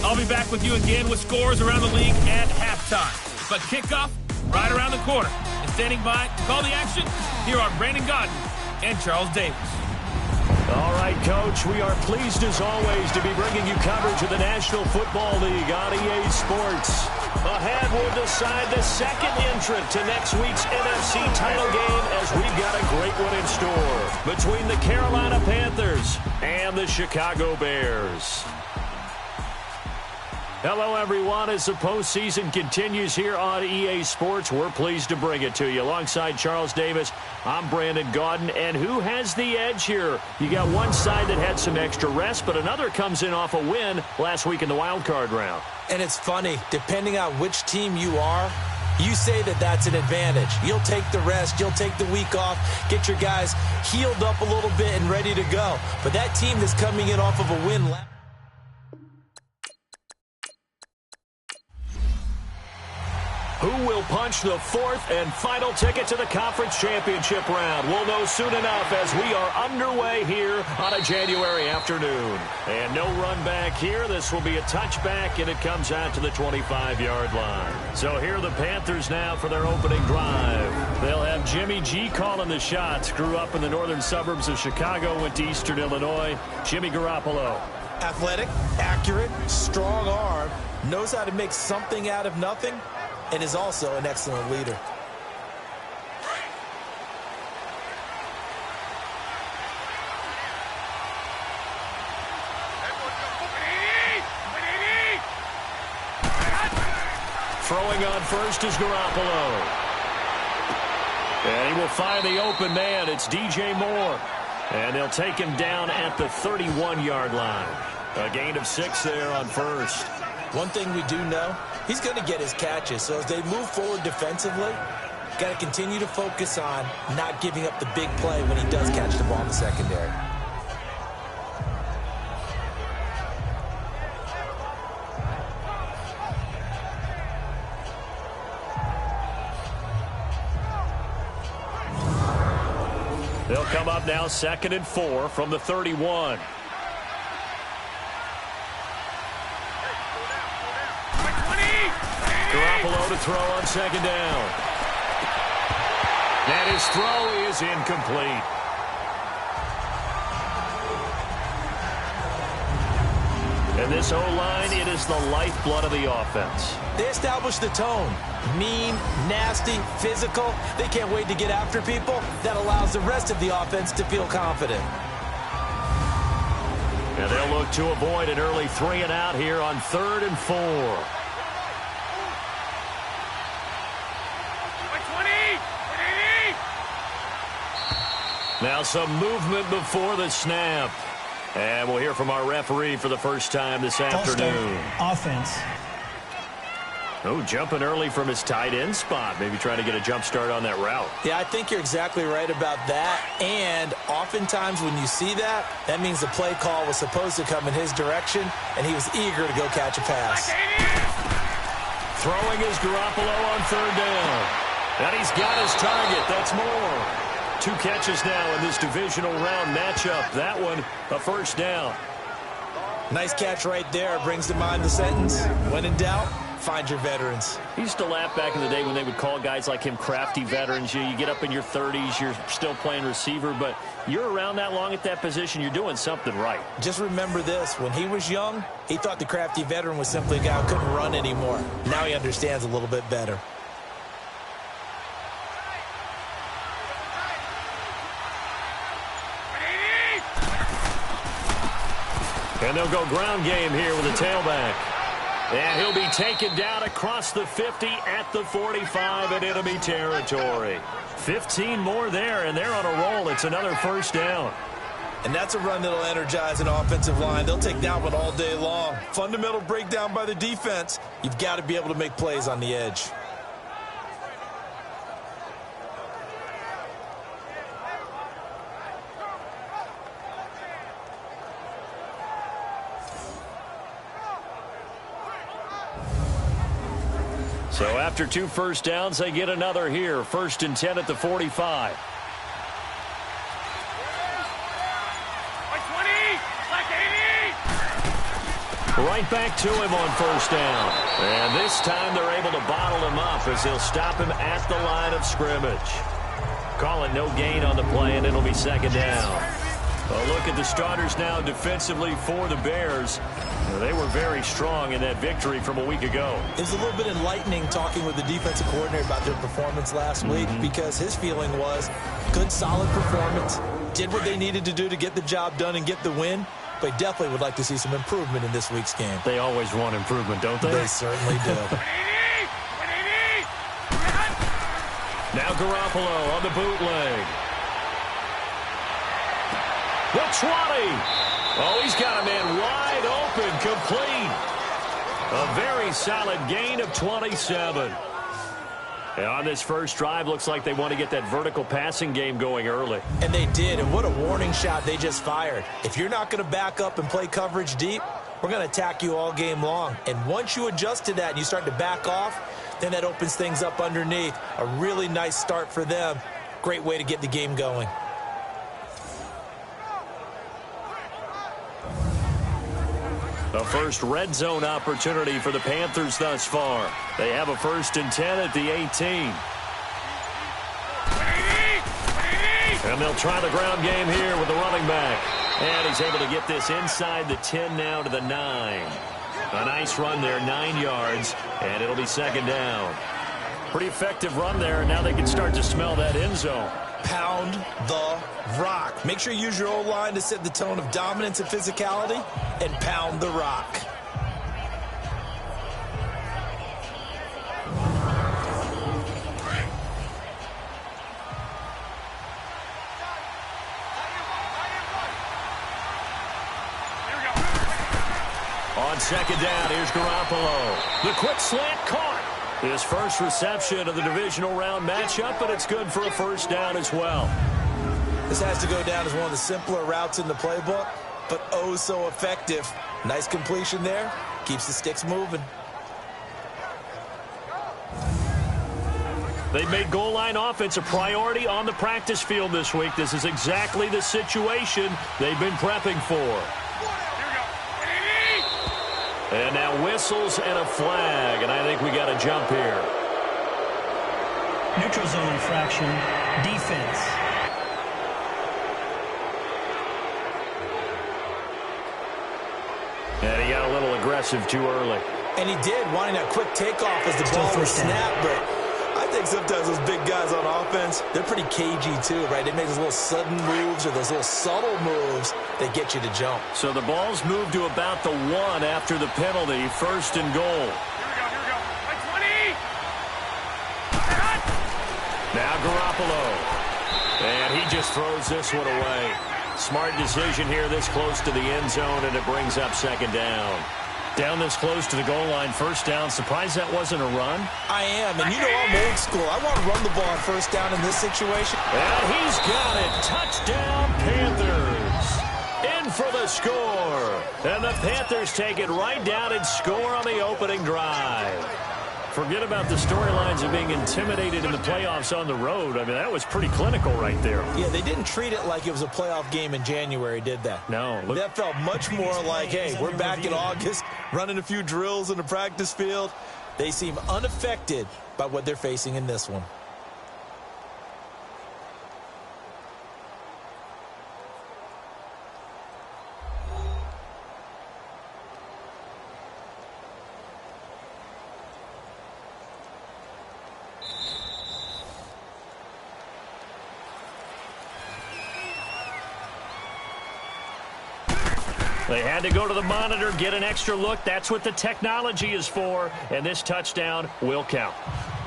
I'll be back with you again with scores around the league at halftime. But kickoff right around the corner. And standing by to call the action, here are Brandon Gaudin and Charles Davis. All right, Coach, we are pleased as always to be bringing you coverage of the National Football League on EA Sports. Ahead, we'll decide the second entrant to next week's NFC title game as we've got a great one in store between the Carolina Panthers and the Chicago Bears. Hello, everyone. As the postseason continues here on EA Sports, we're pleased to bring it to you. Alongside Charles Davis, I'm Brandon Gaudin. And who has the edge here? You got one side that had some extra rest, but another comes in off a win last week in the wild card round. And it's funny, depending on which team you are, you say that that's an advantage. You'll take the rest, you'll take the week off, get your guys healed up a little bit and ready to go. But that team that's coming in off of a win. Who will punch the fourth and final ticket to the conference championship round? We'll know soon enough as we are underway here on a January afternoon. And no run back here. This will be a touchback, and it comes out to the 25-yard line. So here are the Panthers now for their opening drive. They'll have Jimmy G calling the shots. Grew up in the northern suburbs of Chicago, went to Eastern Illinois. Jimmy Garoppolo. Athletic, accurate, strong arm, knows how to make something out of nothing, and is also an excellent leader. Throwing on first is Garoppolo. And he will find the open man. It's DJ Moore. And they'll take him down at the 31-yard line. A gain of 6 there on first. One thing we do know, he's going to get his catches. So as they move forward defensively, got to continue to focus on not giving up the big play when he does catch the ball in the secondary. They'll come up now 2nd and 4 from the 31. Garoppolo to throw on 2nd down. And his throw is incomplete. And this O-line, it is the lifeblood of the offense. They establish the tone. Mean, nasty, physical. They can't wait to get after people. That allows the rest of the offense to feel confident. And they'll look to avoid an early 3 and out here on 3rd and 4. Now some movement before the snap. And we'll hear from our referee for the first time this afternoon. Offense. Oh, jumping early from his tight end spot. Maybe trying to get a jump start on that route. Yeah, I think you're exactly right about that. And oftentimes when you see that, that means the play call was supposed to come in his direction, and he was eager to go catch a pass. Throwing is Garoppolo on 3rd down. And he's got his target. That's Moore. 2 catches now in this divisional round matchup. That one, a 1st down. Nice catch right there. Brings to mind the sentence, when in doubt, find your veterans. He used to laugh back in the day when they would call guys like him crafty veterans. You get up in your 30s, you're still playing receiver, but you're around that long at that position, you're doing something right. Just remember this. When he was young, he thought the crafty veteran was simply a guy who couldn't run anymore. Now he understands a little bit better. And they'll go ground game here with a tailback. And he'll be taken down across the 50 at the 45 in enemy territory. 15 more there, and they're on a roll. It's another 1st down. And that's a run that'll energize an offensive line. They'll take that one all day long. Fundamental breakdown by the defense. You've got to be able to make plays on the edge. So after 2 1st downs, they get another here. 1st and 10 at the 45. Right back to him on first down. And this time they're able to bottle him up as they'll stop him at the line of scrimmage. Call it no gain on the play, and it'll be second down. A look at the starters now defensively for the Bears. They were very strong in that victory from a week ago. It was a little bit enlightening talking with the defensive coordinator about their performance last week because his feeling was good, solid performance, did what they needed to do to get the job done and get the win, but definitely would like to see some improvement in this week's game. They always want improvement, don't they? They certainly do. Now Garoppolo on the bootleg. The 20. Oh, he's got a man wide open, complete. A very solid gain of 27. And on this first drive, looks like they want to get that vertical passing game going early. And they did, and what a warning shot they just fired. If you're not going to back up and play coverage deep, we're going to attack you all game long. And once you adjust to that and you start to back off, then that opens things up underneath. A really nice start for them. Great way to get the game going. The first red zone opportunity for the Panthers thus far. They have a 1st and 10 at the 18. And they'll try the ground game here with the running back. And he's able to get this inside the 10 now to the 9. A nice run there, 9 yards, and it'll be second down. Pretty effective run there, and now they can start to smell that end zone. Pound the rock. Make sure you use your O-line to set the tone of dominance and physicality, and pound the rock. On second down, here's Garoppolo. The quick slant caught. His first reception of the divisional round matchup, but it's good for a first down as well. This has to go down as one of the simpler routes in the playbook, but oh so effective. Nice completion there. Keeps the sticks moving. They've made goal line offense a priority on the practice field this week. This is exactly the situation they've been prepping for. And now whistles and a flag, and I think we got a jump here. Neutral zone infraction, defense. And he got a little aggressive too early. And he did, wanting that quick takeoff as the ball was snapped, but I think sometimes those big guys on offense, they're pretty cagey too, right? They make those little sudden moves or those little subtle moves that get you to jump. So the ball's moved to about the 1 after the penalty, 1st and goal. Here we go. Like 20. Now Garoppolo. And he just throws this one away. Smart decision here this close to the end zone, and it brings up second down. Down this close to the goal line, first down. Surprised that wasn't a run? I am, and you know I'm old school. I want to run the ball on first down in this situation. And he's got it. Touchdown, Panthers. In for the score. And the Panthers take it right down and score on the opening drive. Forget about the storylines of being intimidated in the playoffs on the road. I mean, that was pretty clinical right there. Yeah, they didn't treat it like it was a playoff game in January, did they? No. That felt much more like, hey, we're back in August, running a few drills in the practice field. They seem unaffected by what they're facing in this one. They had to go to the monitor, get an extra look. That's what the technology is for, and this touchdown will count.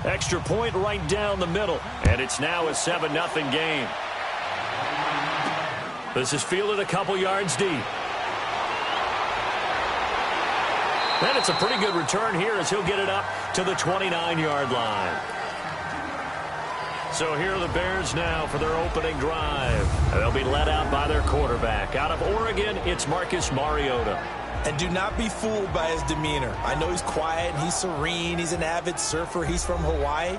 Extra point right down the middle, and it's now a 7-0 game. This is fielded a couple yards deep. And it's a pretty good return here as he'll get it up to the 29-yard line. So here are the Bears now for their opening drive. They'll be led out by their quarterback. Out of Oregon, it's Marcus Mariota. And do not be fooled by his demeanor. I know he's quiet, he's serene, he's an avid surfer, he's from Hawaii.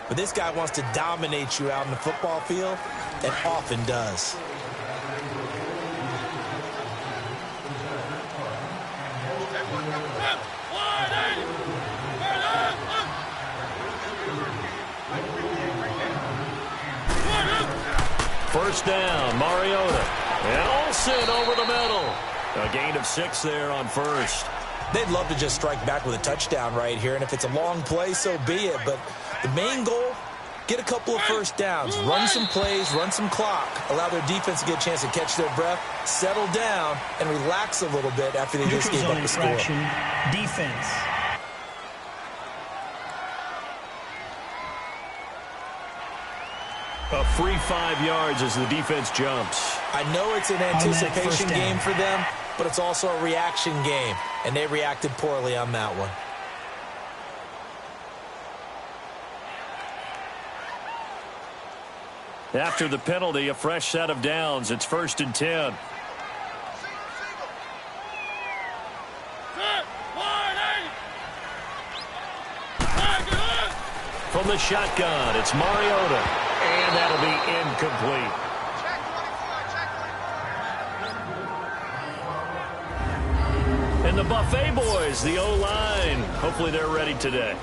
But this guy wants to dominate you out in the football field, and often does. first down. Mariota and Olsen over the middle. A gain of 6 there on first. They'd love to just strike back with a touchdown right here, and if it's a long play, so be it. But the main goal, get a couple of first downs, run some plays, run some clock, allow their defense to get a chance to catch their breath, settle down, and relax a little bit after they just gave up the score. Defense. A free 5 yards as the defense jumps. I know it's an anticipation game for them, but it's also a reaction game, and they reacted poorly on that one. After the penalty, a fresh set of downs. It's 1st and 10. From the shotgun, it's Mariota, and that'll be incomplete. And the Buffet boys, the O-line, hopefully they're ready today.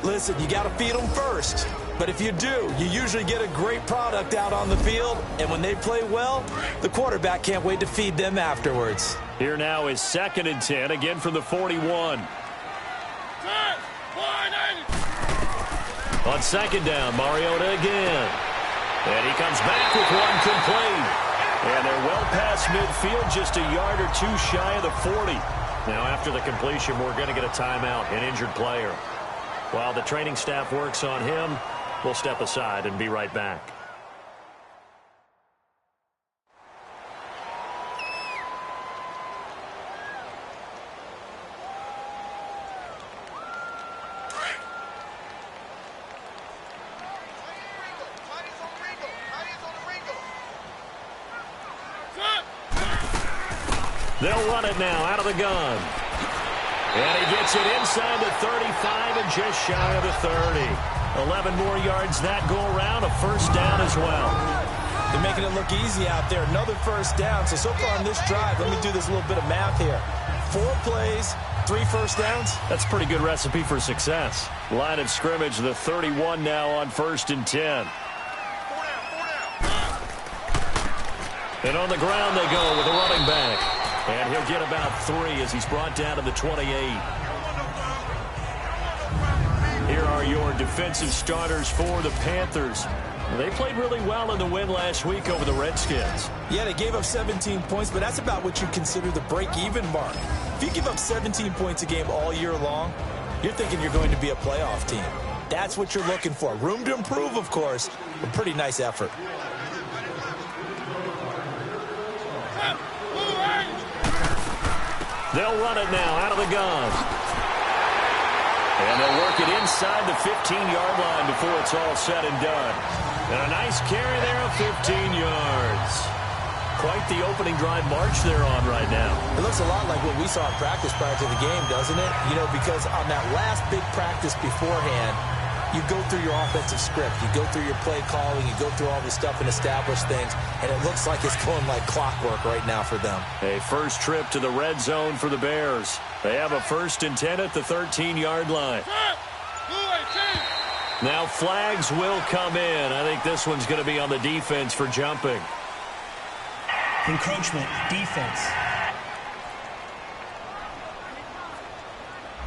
Listen, you got to feed them first. But if you do, you usually get a great product out on the field. And when they play well, the quarterback can't wait to feed them afterwards. Here now is 2nd and 10, again from the 41. On 2nd down, Mariota again. And he comes back with one complete. And they're well past midfield, just a yard or two shy of the 40. Now after the completion, we're going to get a timeout, an injured player. While the training staff works on him, we'll step aside and be right back. They'll run it now out of the gun. And he gets it inside the 35 and just shy of the 30. 11 more yards that go around, a first down as well. They're making it look easy out there. Another first down. So far on this drive, let me do this little bit of math here. 4 plays, 3 first downs. That's a pretty good recipe for success. Line of scrimmage, the 31 now on 1st and 10. And on the ground they go with a running back. And he'll get about 3 as he's brought down to the 28. Here are your defensive starters for the Panthers. They played really well in the win last week over the Redskins. Yeah, they gave up 17 points, but that's about what you consider the break-even mark. If you give up 17 points a game all year long, you're thinking you're going to be a playoff team. That's what you're looking for. Room to improve, of course, but pretty nice effort. They'll run it now out of the gun. And they'll work it inside the 15-yard line before it's all said and done. And a nice carry there of 15 yards. Quite the opening drive march they're on right now. It looks a lot like what we saw in practice prior to the game, doesn't it? You know, because on that last big practice beforehand, you go through your offensive script. You go through your play calling. You go through all the stuff and establish things. And it looks like it's going like clockwork right now for them. A first trip to the red zone for the Bears. They have a 1st and 10 at the 13-yard line. Now flags will come in. I think this one's going to be on the defense for jumping. Encroachment, defense.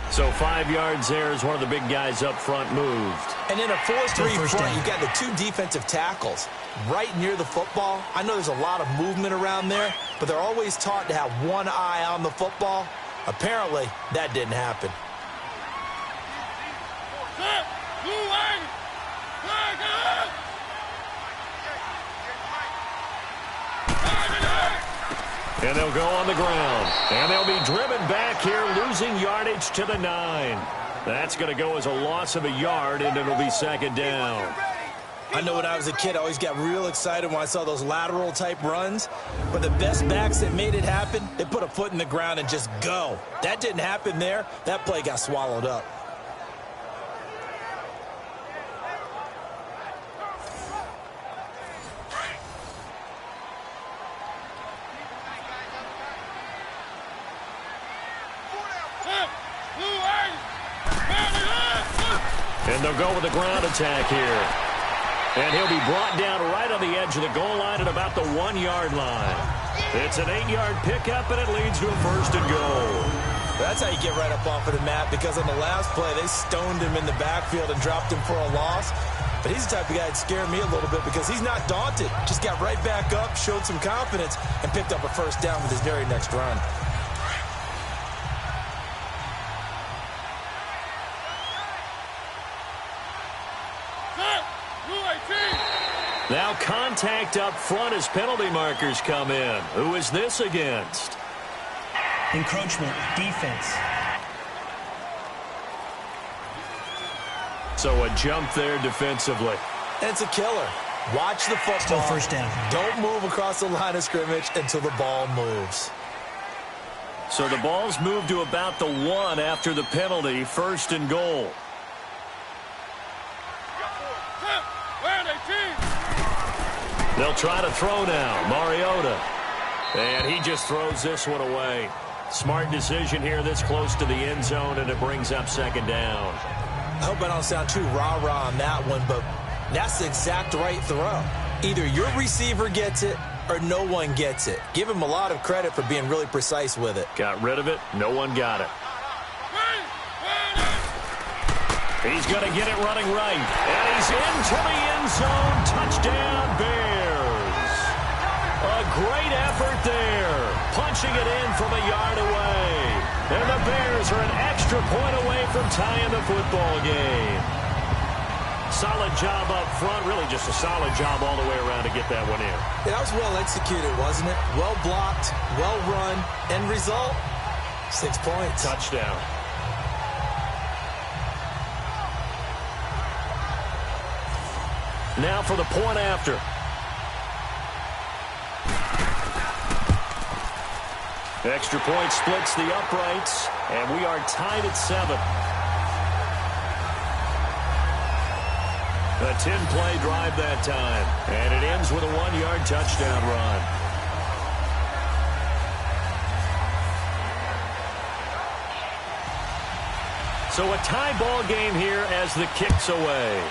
So 5 yards there as one of the big guys up front moved. And in a 4-3 front, you've got the 2 defensive tackles right near the football. I know there's a lot of movement around there, but they're always taught to have one eye on the football. Apparently, that didn't happen. And they'll go on the ground. And they'll be driven back here, losing yardage to the 9. That's going to go as a loss of a yard, and it'll be 2nd down. I know when I was a kid, I always got real excited when I saw those lateral-type runs. But the best backs that made it happen, they put a foot in the ground and just go. That didn't happen there. That play got swallowed up. And they'll go with a ground attack here. And he'll be brought down right on the edge of the goal line at about the 1-yard line. It's an 8-yard pickup, and it leads to a 1st and goal. That's how you get right up off of the mat, because on the last play, they stoned him in the backfield and dropped him for a loss. But he's the type of guy that scared me a little bit because he's not daunted. Just got right back up, showed some confidence, and picked up a 1st down with his very next run. Now contact up front as penalty markers come in. Who is this against? Encroachment, defense. So a jump there defensively. It's a killer. Watch the football. Still 1st down. Don't move across the line of scrimmage until the ball moves. So the ball's moved to about the 1 after the penalty. 1st and goal. They'll try to throw now. Mariota. And he just throws this one away. Smart decision here this close to the end zone, and it brings up 2nd down. I hope I don't sound too rah-rah on that one, but that's the exact right throw. Either your receiver gets it or no one gets it. Give him a lot of credit for being really precise with it. Got rid of it. No one got it. He's going to get it running right. And he's into the end zone. Touchdown, Bears. A great effort there. Punching it in from a yard away. And the Bears are an extra point away from tying the football game. Solid job up front. Really just a solid job all the way around to get that one in. That was well executed, wasn't it? Well blocked, well run. End result, 6 points. Touchdown. Now for the point after. Extra point splits the uprights, and we are tied at 7. A 10-play drive that time, and it ends with a 1-yard touchdown run. So a tie ball game here as the kick's away.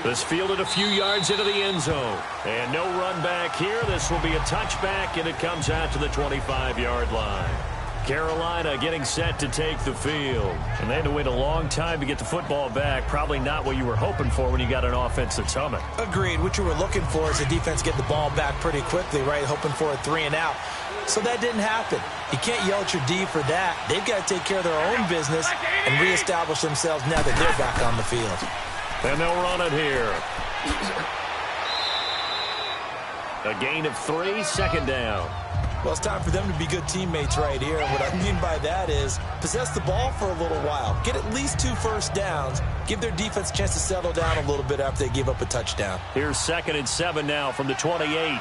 This fielded a few yards into the end zone. And no run back here. This will be a touchback, and it comes out to the 25-yard line. Carolina getting set to take the field. And they had to wait a long time to get the football back. Probably not what you were hoping for when you got an offense that's humming. Agreed. What you were looking for is a defense get the ball back pretty quickly, right? Hoping for a 3-and-out. So that didn't happen. You can't yell at your D for that. They've got to take care of their own business and reestablish themselves now that they're back on the field. And they'll run it here. A gain of 3, 2nd down. Well, it's time for them to be good teammates right here. And what I mean by that is possess the ball for a little while. Get at least 2 first downs. Give their defense a chance to settle down a little bit after they give up a touchdown. Here's 2nd and 7 now from the 28.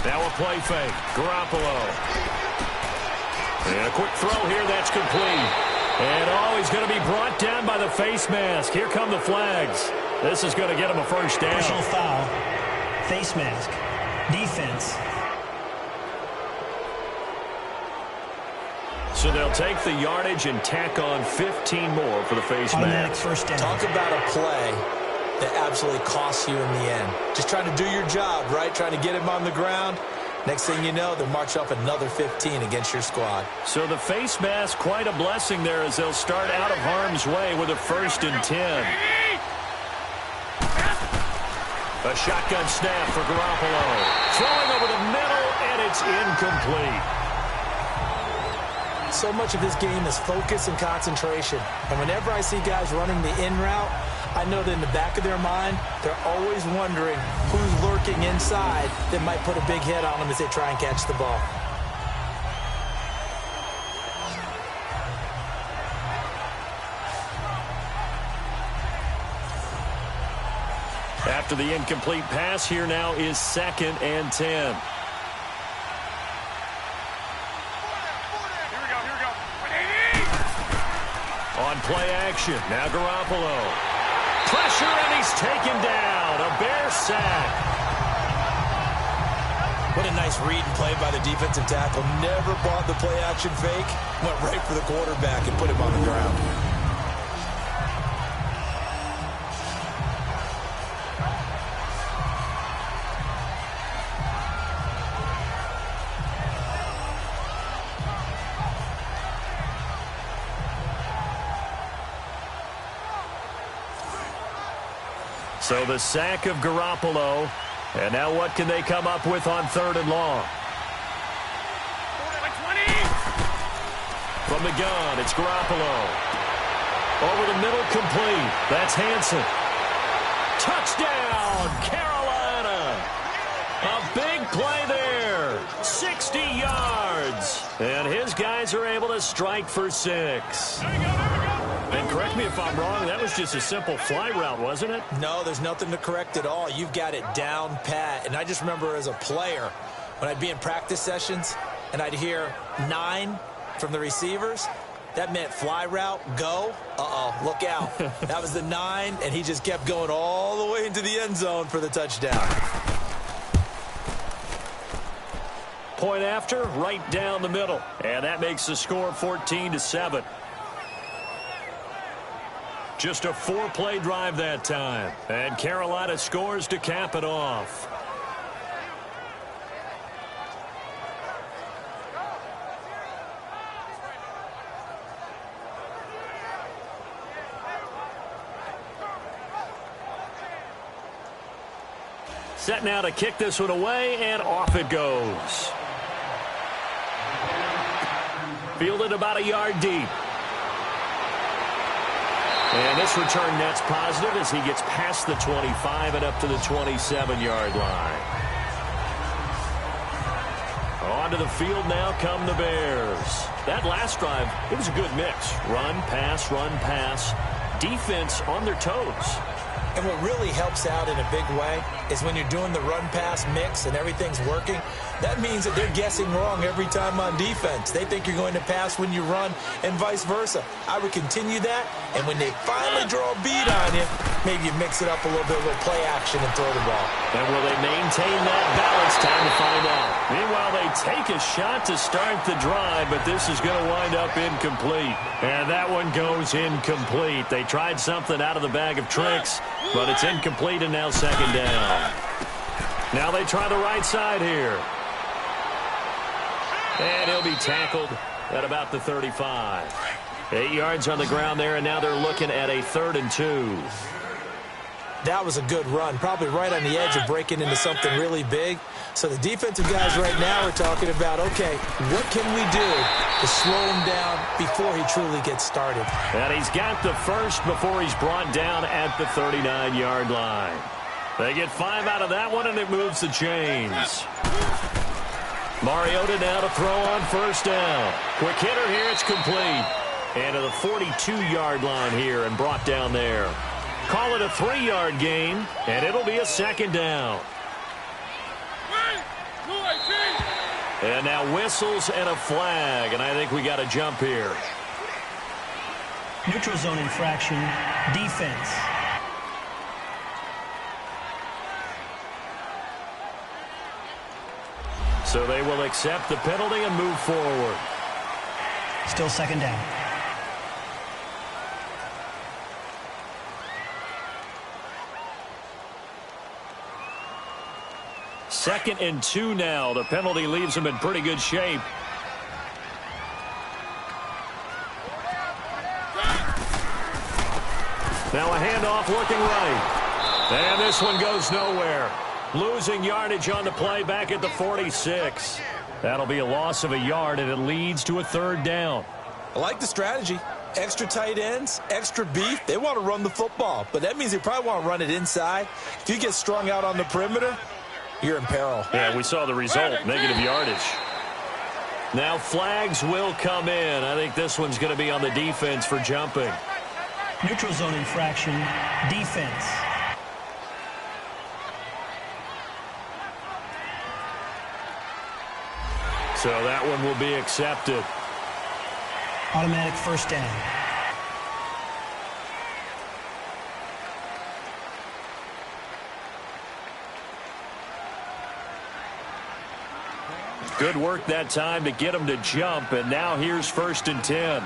Now a play fake. Garoppolo. And a quick throw here. That's complete. And, he's going to be brought down by the face mask. Here come the flags. This is going to get him a 1st down. Personal foul. Face mask. Defense. So they'll take the yardage and tack on 15 more for the face mask. 1st down. Talk about a play that absolutely costs you in the end. Just trying to do your job, right? Trying to get him on the ground. Next thing you know, they'll march up another 15 against your squad. So the face mask, quite a blessing there as they'll start out of harm's way with a 1st and 10. A shotgun snap for Garoppolo. Throwing over the middle, and it's incomplete. So much of this game is focus and concentration. And whenever I see guys running the in route, I know that in the back of their mind, they're always wondering who's lurking inside that might put a big hit on them as they try and catch the ball. After the incomplete pass, here now is 2nd and 10. On play action, now Garoppolo. Pressure, and he's taken down. A Bear sack. What a nice read and play by the defensive tackle. Never bought the play-action fake. Went right for the quarterback and put him on the ground. So the sack of Garoppolo. And now what can they come up with on 3rd and long? From the gun, it's Garoppolo. Over the middle, complete. That's Hansen. Touchdown, Carolina. A big play there. 60 yards. And his guys are able to strike for 6. And correct me if I'm wrong, that was just a simple fly route, wasn't it? No, there's nothing to correct at all. You've got it down pat. And I just remember as a player, when I'd be in practice sessions and I'd hear 9 from the receivers, that meant fly route, go. Uh-oh, look out. That was the 9, and he just kept going all the way into the end zone for the touchdown. Point after, right down the middle. And that makes the score 14-7. Just a 4-play drive that time. And Carolina scores to cap it off. Set now to kick this one away, and off it goes. Fielded about a yard deep. And this return net's positive as he gets past the 25 and up to the 27-yard line. Onto the field now come the Bears. That last drive, it was a good mix. Run, pass, defense on their toes. And what really helps out in a big way is when you're doing the run-pass mix and everything's working, that means that they're guessing wrong every time on defense. They think you're going to pass when you run and vice versa. I would continue that, and when they finally draw a bead on you, maybe you mix it up a little bit with play action and throw the ball. And will they maintain that balance? Time to find out. Meanwhile, they take a shot to start the drive, but this is going to wind up incomplete. And that one goes incomplete. They tried something out of the bag of tricks, but it's incomplete and now 2nd down. Now they try the right side here. And he'll be tackled at about the 35. 8 yards on the ground there, and now they're looking at a 3rd and 2. That was a good run, probably right on the edge of breaking into something really big. So the defensive guys right now are talking about, okay, what can we do to slow him down before he truly gets started? And he's got the first before he's brought down at the 39-yard line. They get 5 out of that one, and it moves the chains. Mariota now to throw on 1st down. Quick hitter here, it's complete. And to the 42-yard line here and brought down there. Call it a 3-yard gain, and it'll be a 2nd down. And now whistles and a flag, and I think we got a jump here. Neutral zone infraction, defense. So they will accept the penalty and move forward. Still 2nd down. Second and 2 now. The penalty leaves them in pretty good shape. Now a handoff looking right. And this one goes nowhere. Losing yardage on the play back at the 46. That'll be a loss of a yard, and it leads to a 3rd down. I like the strategy. Extra tight ends, extra beef. They want to run the football, but that means they probably want to run it inside. If you get strung out on the perimeter, you're in peril. Yeah, we saw the result, negative yardage. Now flags will come in. I think this one's going to be on the defense for jumping. Neutral zone infraction, defense. So that one will be accepted. Automatic 1st down. Good work that time to get him to jump, and now here's 1st and 10.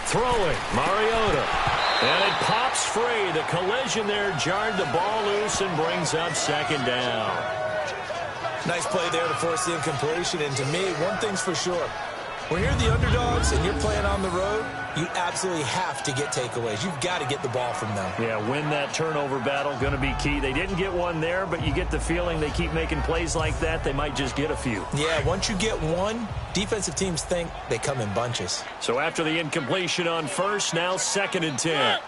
Throwing, Mariota. And it pops free. The collision there jarred the ball loose and brings up 2nd down. Nice play there to force the incompletion. And to me, one thing's for sure. When you're the underdogs and you're playing on the road, you absolutely have to get takeaways. You've got to get the ball from them. Yeah, win that turnover battle, going to be key. They didn't get one there, but you get the feeling they keep making plays like that, they might just get a few. Yeah, once you get one, defensive teams think they come in bunches. So after the incompletion on 1st, now 2nd and 10.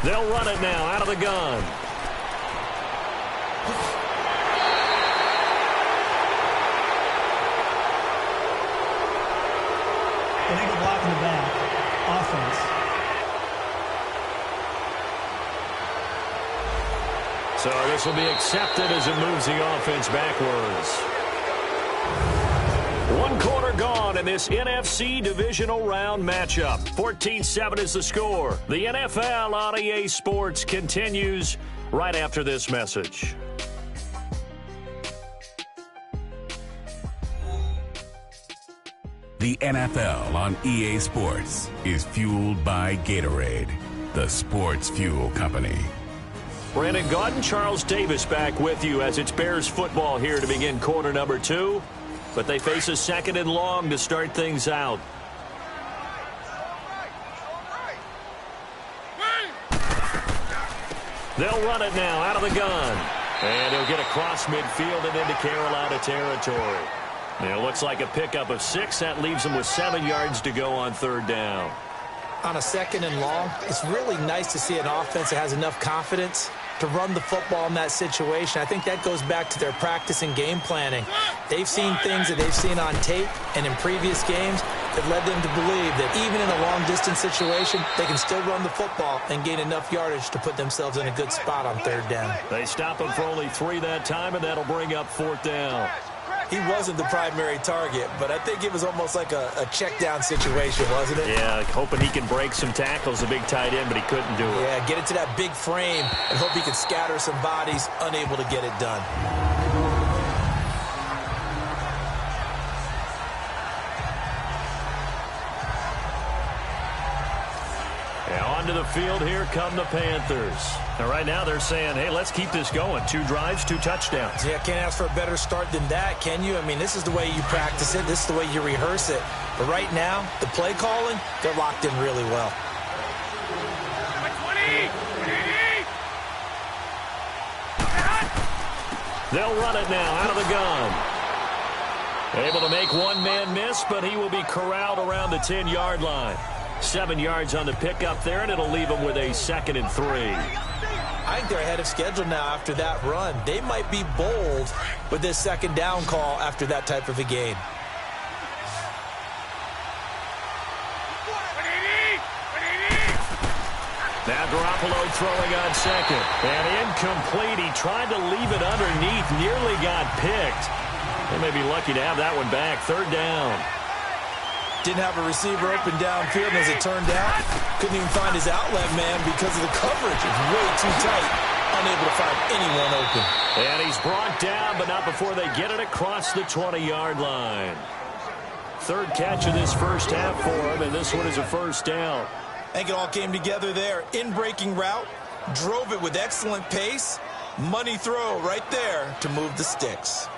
They'll run it now out of the gun. Illegal block in the back. Offense. So this will be accepted as it moves the offense backwards. 1 quarter gone in this NFC divisional round matchup. 14-7 is the score. The NFL on EA Sports continues right after this message. The NFL on EA Sports is fueled by Gatorade, the sports fuel company. Brandon Gaudin, Charles Davis back with you as it's Bears football here to begin quarter number 2. But they face a 2nd and long to start things out. They'll run it now out of the gun. And he'll get across midfield and into Carolina territory. It looks like a pickup of 6. That leaves them with 7 yards to go on 3rd down. On a 2nd and long, it's really nice to see an offense that has enough confidence to run the football in that situation. I think that goes back to their practice and game planning. They've seen things that they've seen on tape and in previous games that led them to believe that even in a long-distance situation, they can still run the football and gain enough yardage to put themselves in a good spot on 3rd down. They stop him for only 3 that time, and that'll bring up 4th down. He wasn't the primary target, but I think it was almost like a check-down situation, wasn't it? Yeah, hoping he can break some tackles, a big tight end, but he couldn't do it. Yeah, get it to that big frame and hope he can scatter some bodies, unable to get it done. Now onto the field, here come the Panthers. Now right now they're saying, hey, let's keep this going. 2 drives, 2 touchdowns. Yeah, can't ask for a better start than that, can you? I mean, this is the way you practice it. This is the way you rehearse it. But right now, the play calling, they're locked in really well. They'll run it now out of the gun. Able to make one man miss, but he will be corralled around the 10-yard line. 7 yards on the pickup there, and it'll leave them with a 2nd and 3. I think they're ahead of schedule now after that run. They might be bold with this 2nd down call after that type of a game. Now Garoppolo throwing on 2nd. And incomplete. He tried to leave it underneath. Nearly got picked. They may be lucky to have that one back. 3rd down. Didn't have a receiver open downfield, and as it turned out, couldn't even find his outlet man because of the coverage. It's way too tight. Unable to find anyone open. And he's brought down, but not before they get it across the 20-yard line. 3rd catch of this first half for him, and this one is a 1st down. I think it all came together there. In-breaking route, drove it with excellent pace. Money throw right there to move the sticks.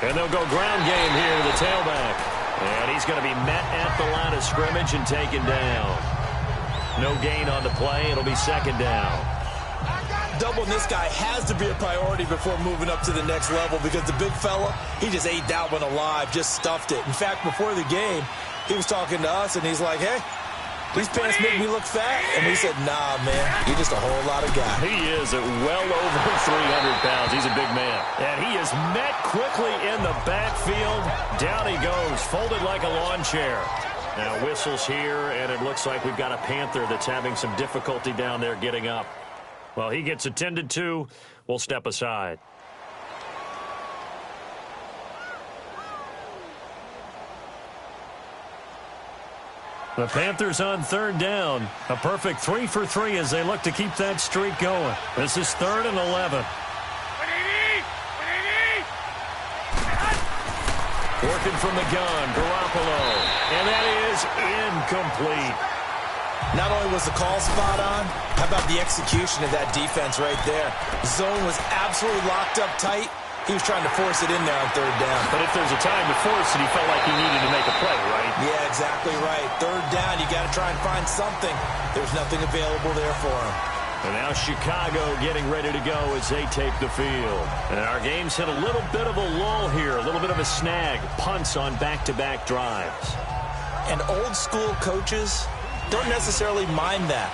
And they'll go ground game here to the tailback. And he's going to be met at the line of scrimmage and taken down. No gain on the play. It'll be 2nd down. Doubling this guy has to be a priority before moving up to the next level because the big fella, he just ate that one alive, just stuffed it. In fact, before the game, he was talking to us, and he's like, hey, these pants make me look fat. And we said, nah, man, you're just a whole lot of guy. He is at well over 300 pounds. He's a big man. And he is met quickly in the backfield. Down he goes, folded like a lawn chair. Now whistles here, and it looks like we've got a Panther that's having some difficulty down there getting up. Well, he gets attended to. We'll step aside. The Panthers on third down. A perfect 3 for 3 as they look to keep that streak going. This is 3rd and 11. Working from the gun, Garoppolo. And that is incomplete. Not only was the call spot on, how about the execution of that defense right there? Zone was absolutely locked up tight. He was trying to force it in there on third down. But if there's a time to force it, he felt like he needed to make a play, right? Yeah, exactly right. Third down, you got to try and find something. There's nothing available there for him. And now Chicago getting ready to go as they take the field. And our game's hit a little bit of a lull here, a little bit of a snag. Punts on back-to-back drives. And old school coaches don't necessarily mind that.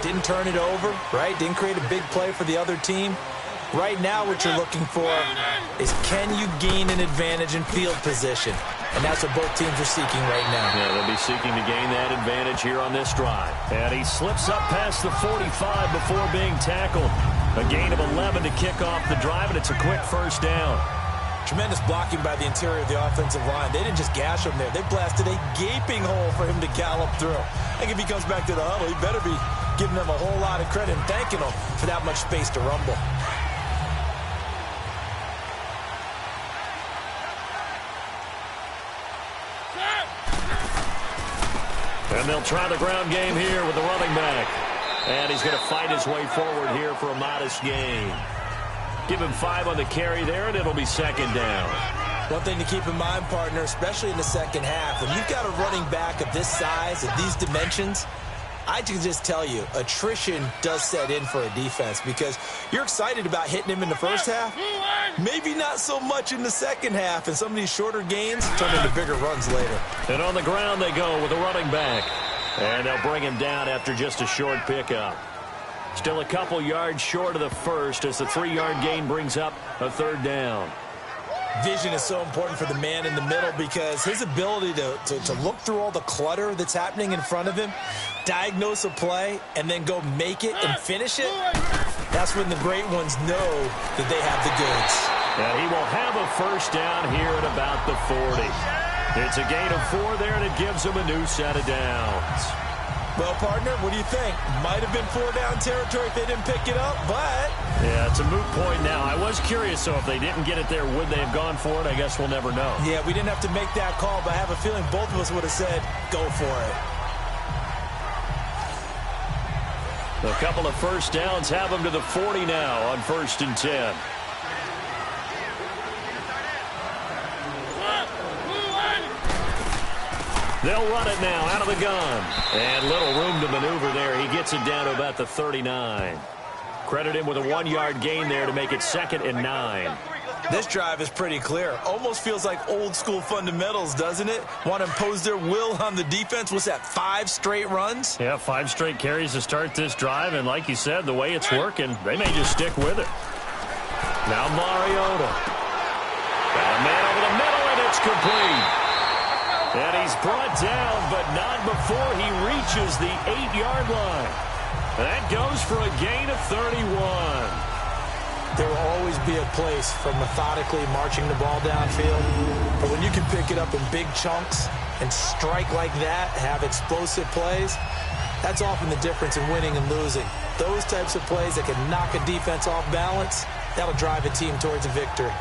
Didn't turn it over, right? Didn't create a big play for the other team. Right now what you're looking for is can you gain an advantage in field position? And that's what both teams are seeking right now. Yeah, they'll be seeking to gain that advantage here on this drive. And he slips up past the 45 before being tackled. A gain of 11 to kick off the drive, and it's a quick first down. Tremendous blocking by the interior of the offensive line. They didn't just gash him there. They blasted a gaping hole for him to gallop through. I think if he comes back to the huddle, he better be giving them a whole lot of credit and thanking them for that much space to rumble. And they'll try the ground game here with the running back. And he's going to fight his way forward here for a modest gain. Give him 5 on the carry there, and it'll be second down. One thing to keep in mind, partner, especially in the second half, when you've got a running back of this size, of these dimensions, I can just tell you, attrition does set in for a defense because you're excited about hitting him in the first half. Maybe not so much in the second half, and some of these shorter gains turn into bigger runs later. And on the ground they go with a running back. And they'll bring him down after just a short pickup. Still a couple yards short of the first as the 3-yard gain brings up a third down. Vision is so important for the man in the middle because his ability to look through all the clutter that's happening in front of him, diagnose a play, and then go make it and finish it, that's when the great ones know that they have the goods. And he will have a first down here at about the 40. It's a gain of 4 there, and it gives him a new set of downs. Well, partner, what do you think? Might have been 4-down territory if they didn't pick it up, but... Yeah, it's a moot point now. I was curious, so if they didn't get it there, would they have gone for it? I guess we'll never know. Yeah, we didn't have to make that call, but I have a feeling both of us would have said, go for it. A couple of first downs have them to the 40 now on 1st and 10. They'll run it now out of the gun. And little room to maneuver there. He gets it down to about the 39. Credit him with a 1-yard gain there to make it 2nd and 9. This drive is pretty clear. Almost feels like old school fundamentals, doesn't it? Want to impose their will on the defense. What's that, 5 straight runs? Yeah, 5 straight carries to start this drive. And like you said, the way it's working, they may just stick with it. Now Mariota. Got a man over the middle, and it's complete. And he's brought down, but not before he reaches the 8-yard line. That goes for a gain of 31. There will always be a place for methodically marching the ball downfield. But when you can pick it up in big chunks and strike like that, have explosive plays, that's often the difference in winning and losing. Those types of plays that can knock a defense off balance, that'll drive a team towards a victory.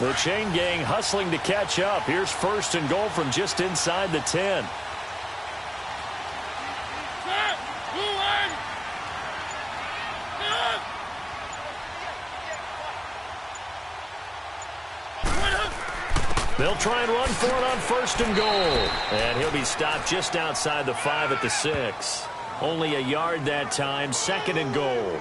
The chain gang hustling to catch up. Here's 1st and goal from just inside the 10. They'll try and run for it on 1st and goal. And he'll be stopped just outside the 5 at the 6. Only a yard that time, 2nd and goal.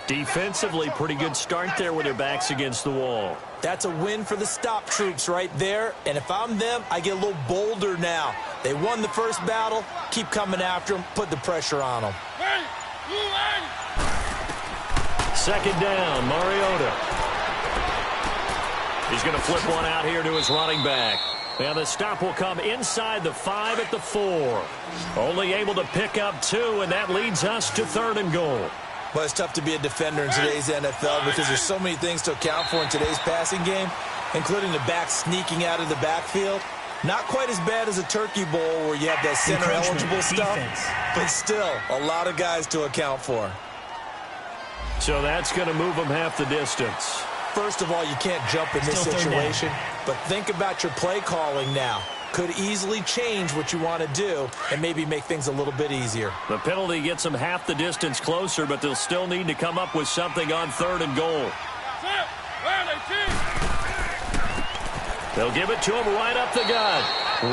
Defensively, pretty good start there with their backs against the wall. That's a win for the stop troops right there. And if I'm them, I get a little bolder now. They won the first battle. Keep coming after them. Put the pressure on them. 2nd down, Mariota. He's going to flip one out here to his running back. And the stop will come inside the 5 at the 4. Only able to pick up 2, and that leads us to 3rd and goal. Well, it's tough to be a defender in today's NFL because there's so many things to account for in today's passing game, including the back sneaking out of the backfield. Not quite as bad as a turkey bowl where you have that center-eligible stuff, but still a lot of guys to account for. So that's going to move them half the distance. First of all, you can't jump in this situation, but think about your play calling now. Could easily change what you want to do and maybe make things a little bit easier. The penalty gets them half the distance closer, but they'll still need to come up with something on 3rd and goal. They'll give it to him right up the gut.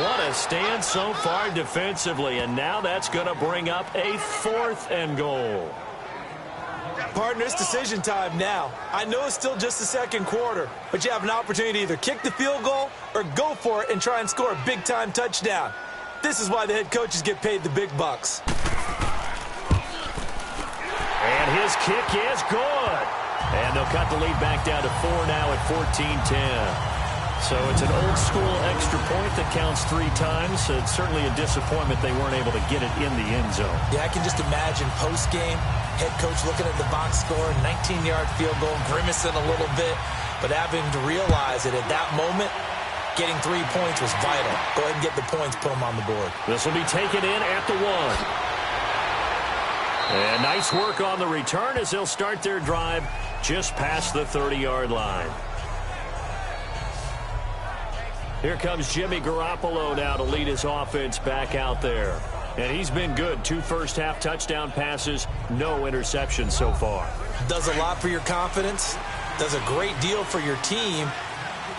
What a stand so far defensively, and now that's going to bring up a 4th and goal. Partner, it's decision time now. I know it's still just the second quarter, but you have an opportunity to either kick the field goal or go for it and try and score a big-time touchdown. This is why the head coaches get paid the big bucks. And his kick is good. And they'll cut the lead back down to 4 now at 14-10. So it's an old-school extra point that counts 3 times. So it's certainly a disappointment they weren't able to get it in the end zone. Yeah, I can just imagine post-game, head coach looking at the box score, 19-yard field goal, grimacing a little bit, but having to realize that at that moment, getting 3 points was vital. Go ahead and get the points, put them on the board. This will be taken in at the 1. And nice work on the return as they'll start their drive just past the 30-yard line. Here comes Jimmy Garoppolo now to lead his offense back out there. And he's been good. 2 first-half touchdown passes, no interceptions so far. Does a lot for your confidence, does a great deal for your team,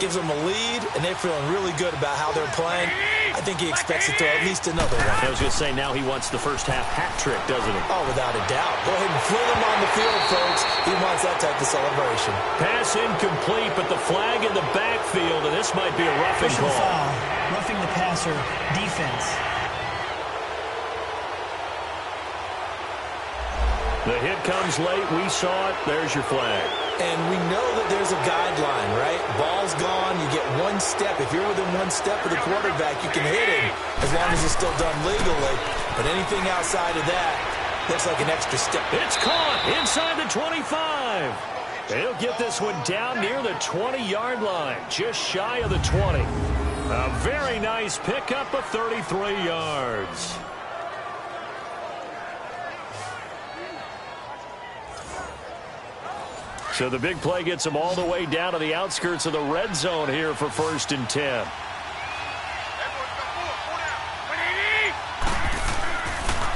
gives them a lead, and they're feeling really good about how they're playing. I think he expects to throw at least another one. I was going to say, now he wants the first-half hat trick, doesn't he? Oh, without a doubt. Go ahead and fling him on the field, folks. He wants that type of celebration. Pass incomplete, but the flag in the backfield, and this might be a roughing call. Foul. Roughing the passer. Defense. The hit comes late. We saw it. There's your flag. And we know that there's a guideline, right? Ball's gone. You get 1 step. If you're within 1 step of the quarterback, you can hit him as long as it's still done legally. But anything outside of that looks like an extra step. It's caught inside the 25. They'll get this one down near the 20-yard line, just shy of the 20. A very nice pickup of 33 yards. So the big play gets them all the way down to the outskirts of the red zone here for 1st and 10.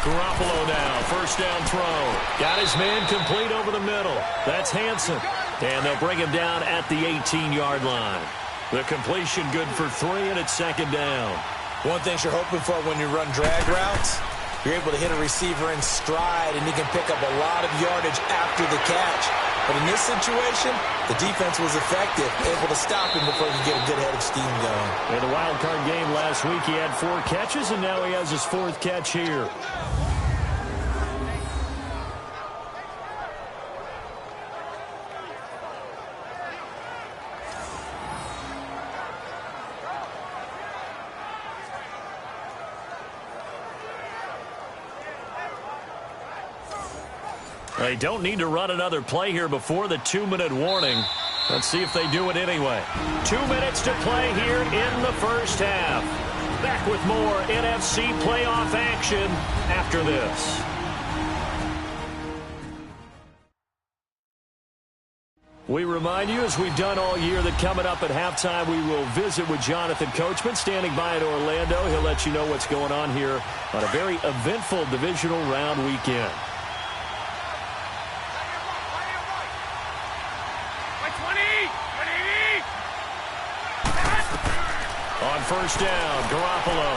Garoppolo now, first down throw. Got his man complete over the middle. That's Hansen. And they'll bring him down at the 18-yard line. The completion good for 3, and it's 2nd down. One thing you're hoping for when you run drag routes, you're able to hit a receiver in stride, and he can pick up a lot of yardage after the catch. But in this situation, the defense was effective, able to stop him before he could get a good head of steam going. In the wild card game last week, he had 4 catches, and now he has his 4th catch here. They don't need to run another play here before the 2-minute warning. Let's see if they do it anyway. 2 minutes to play here in the first half. Back with more NFC playoff action after this. We remind you, as we've done all year, that coming up at halftime, we will visit with Jonathan Coachman, standing by in Orlando. He'll let you know what's going on here on a very eventful divisional round weekend. On first down, Garoppolo.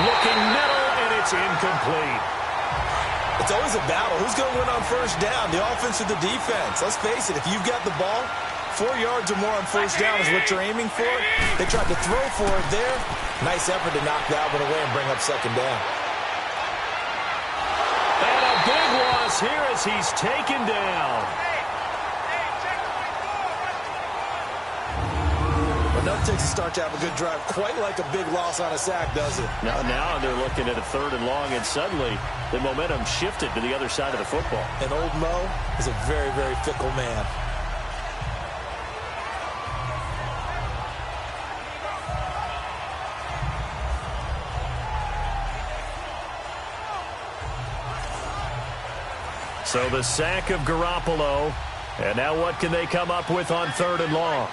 Looking middle, and it's incomplete. It's always a battle. Who's going to win on first down, the offense or the defense? Let's face it, if you've got the ball, 4 yards or more on first down is what you're aiming for. They tried to throw for it there. Nice effort to knock that one away and bring up 2nd down. And a big loss here as he's taken down. Enough takes a start to have a good drive. Quite like a big loss on a sack, does it? Now they're looking at a 3rd and long, and suddenly the momentum shifted to the other side of the football. And old Mo is a very, very fickle man. So the sack of Garoppolo. And now what can they come up with on 3rd and long?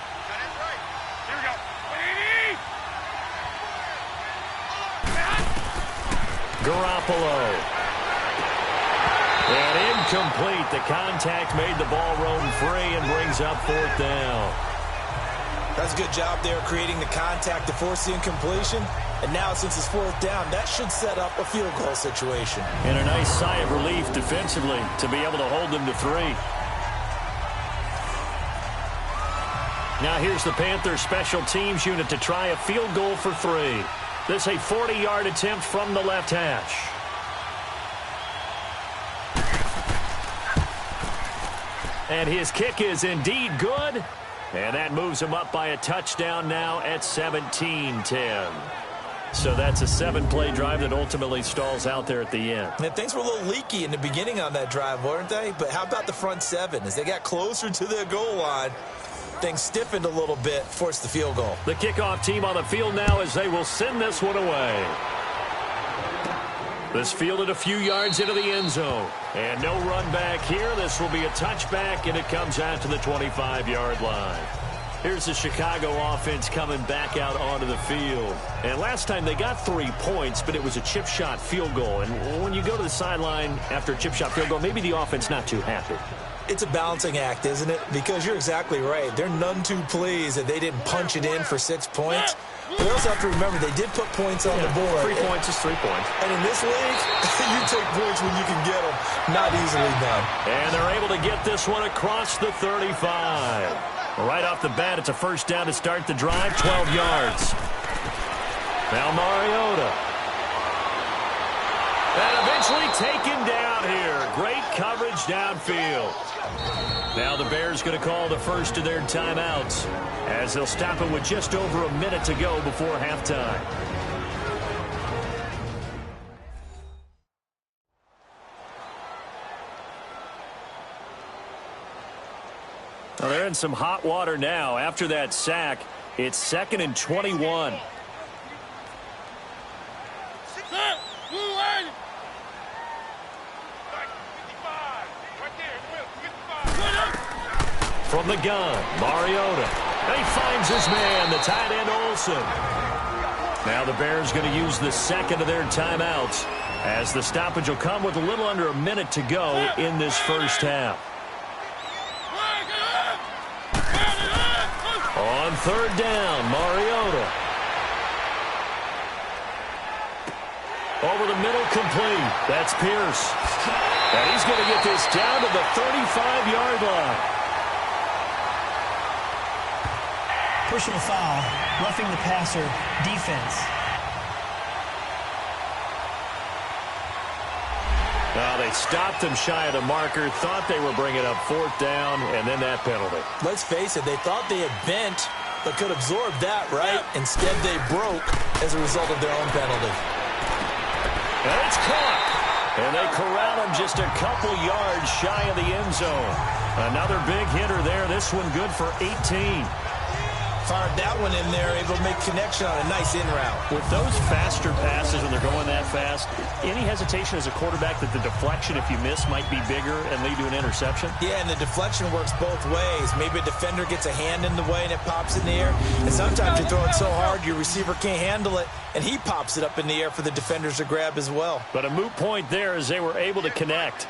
Garoppolo. And incomplete. The contact made the ball roam free and brings up 4th down. That's a good job there creating the contact to force the incompletion. And now since it's 4th down, that should set up a field goal situation. And a nice sigh of relief defensively to be able to hold them to 3. Now here's the Panthers special teams unit to try a field goal for 3. This a 40-yard attempt from the left hash. And his kick is indeed good. And that moves him up by a touchdown now at 17-10. So that's a 7-play drive that ultimately stalls out there at the end. And things were a little leaky in the beginning on that drive, weren't they? But how about the front 7? As they got closer to the goal line, things stiffened a little bit, forced the field goal. The kickoff team on the field now as they will send this one away. This fielded a few yards into the end zone. And no run back here. This will be a touchback, and it comes out to the 25-yard line. Here's the Chicago offense coming back out onto the field. And last time they got 3 points, but it was a chip shot field goal. And when you go to the sideline after a chip shot field goal, maybe the offense not too happy. It's a balancing act, isn't it? Because you're exactly right. They're none too pleased that they didn't punch it in for 6 points. But they also have to remember they did put points on the board. 3 points is 3 points. And in this league, you take points when you can get them. Not easily done. And they're able to get this one across the 35. Right off the bat, it's a first down to start the drive, 12 yards. Now Mariota. And eventually taken down here. Great coverage downfield. Now the Bears going to call the first of their timeouts as they'll stop it with just over a minute to go before halftime. Well, they're in some hot water now. After that sack, it's 2nd and 21. From the gun, Mariota. And he finds his man, the tight end Olsen. Now the Bears going to use the second of their timeouts as the stoppage will come with a little under a minute to go in this first half. On 3rd down, Mariota. Over the middle, complete. That's Pierce. And he's going to get this down to the 35-yard line. Personal foul, roughing the passer, defense. Well, they stopped him shy of the marker, thought they were bringing up 4th down, and then that penalty. Let's face it, they thought they had bent, but could absorb that, right? Instead, they broke as a result of their own penalty. And it's caught. And they corral him just a couple yards shy of the end zone. Another big hitter there. This one good for 18. Fired that one in there, able to make connection on a nice in route. With those faster passes when they're going that fast, any hesitation as a quarterback that the deflection, if you miss, might be bigger and lead to an interception? Yeah, and the deflection works both ways. Maybe a defender gets a hand in the way and it pops in the air. And sometimes you throw it so hard your receiver can't handle it, and he pops it up in the air for the defenders to grab as well. But a moot point there as they were able to connect.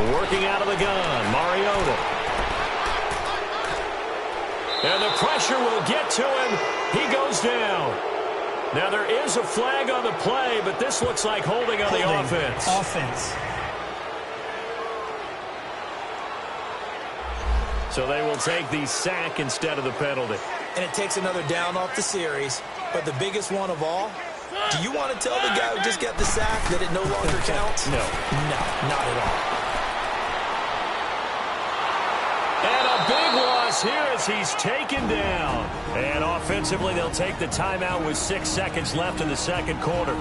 Working out of the gun, Mariota. And the pressure will get to him. He goes down. Now there is a flag on the play, but this looks like holding on the offense. So they will take the sack instead of the penalty. And it takes another down off the series. But the biggest one of all, do you want to tell the guy who just got the sack that it no longer counts? No. No, not at all. And a big loss here as he's taken down. And offensively, they'll take the timeout with 6 seconds left in the second quarter.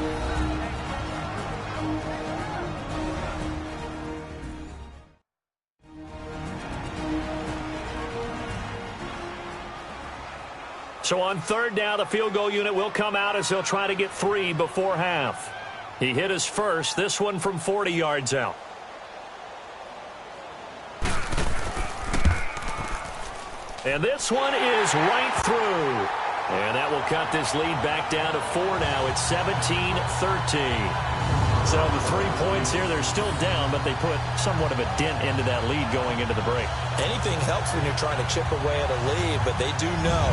So on third down, the field goal unit will come out as he'll try to get 3 before half. He hit his first, this one from 40 yards out. And this one is right through. And that will cut this lead back down to 4 now. It's 17-13. So the 3 points here, they're still down, but they put somewhat of a dent into that lead going into the break. Anything helps when you're trying to chip away at a lead, but they do know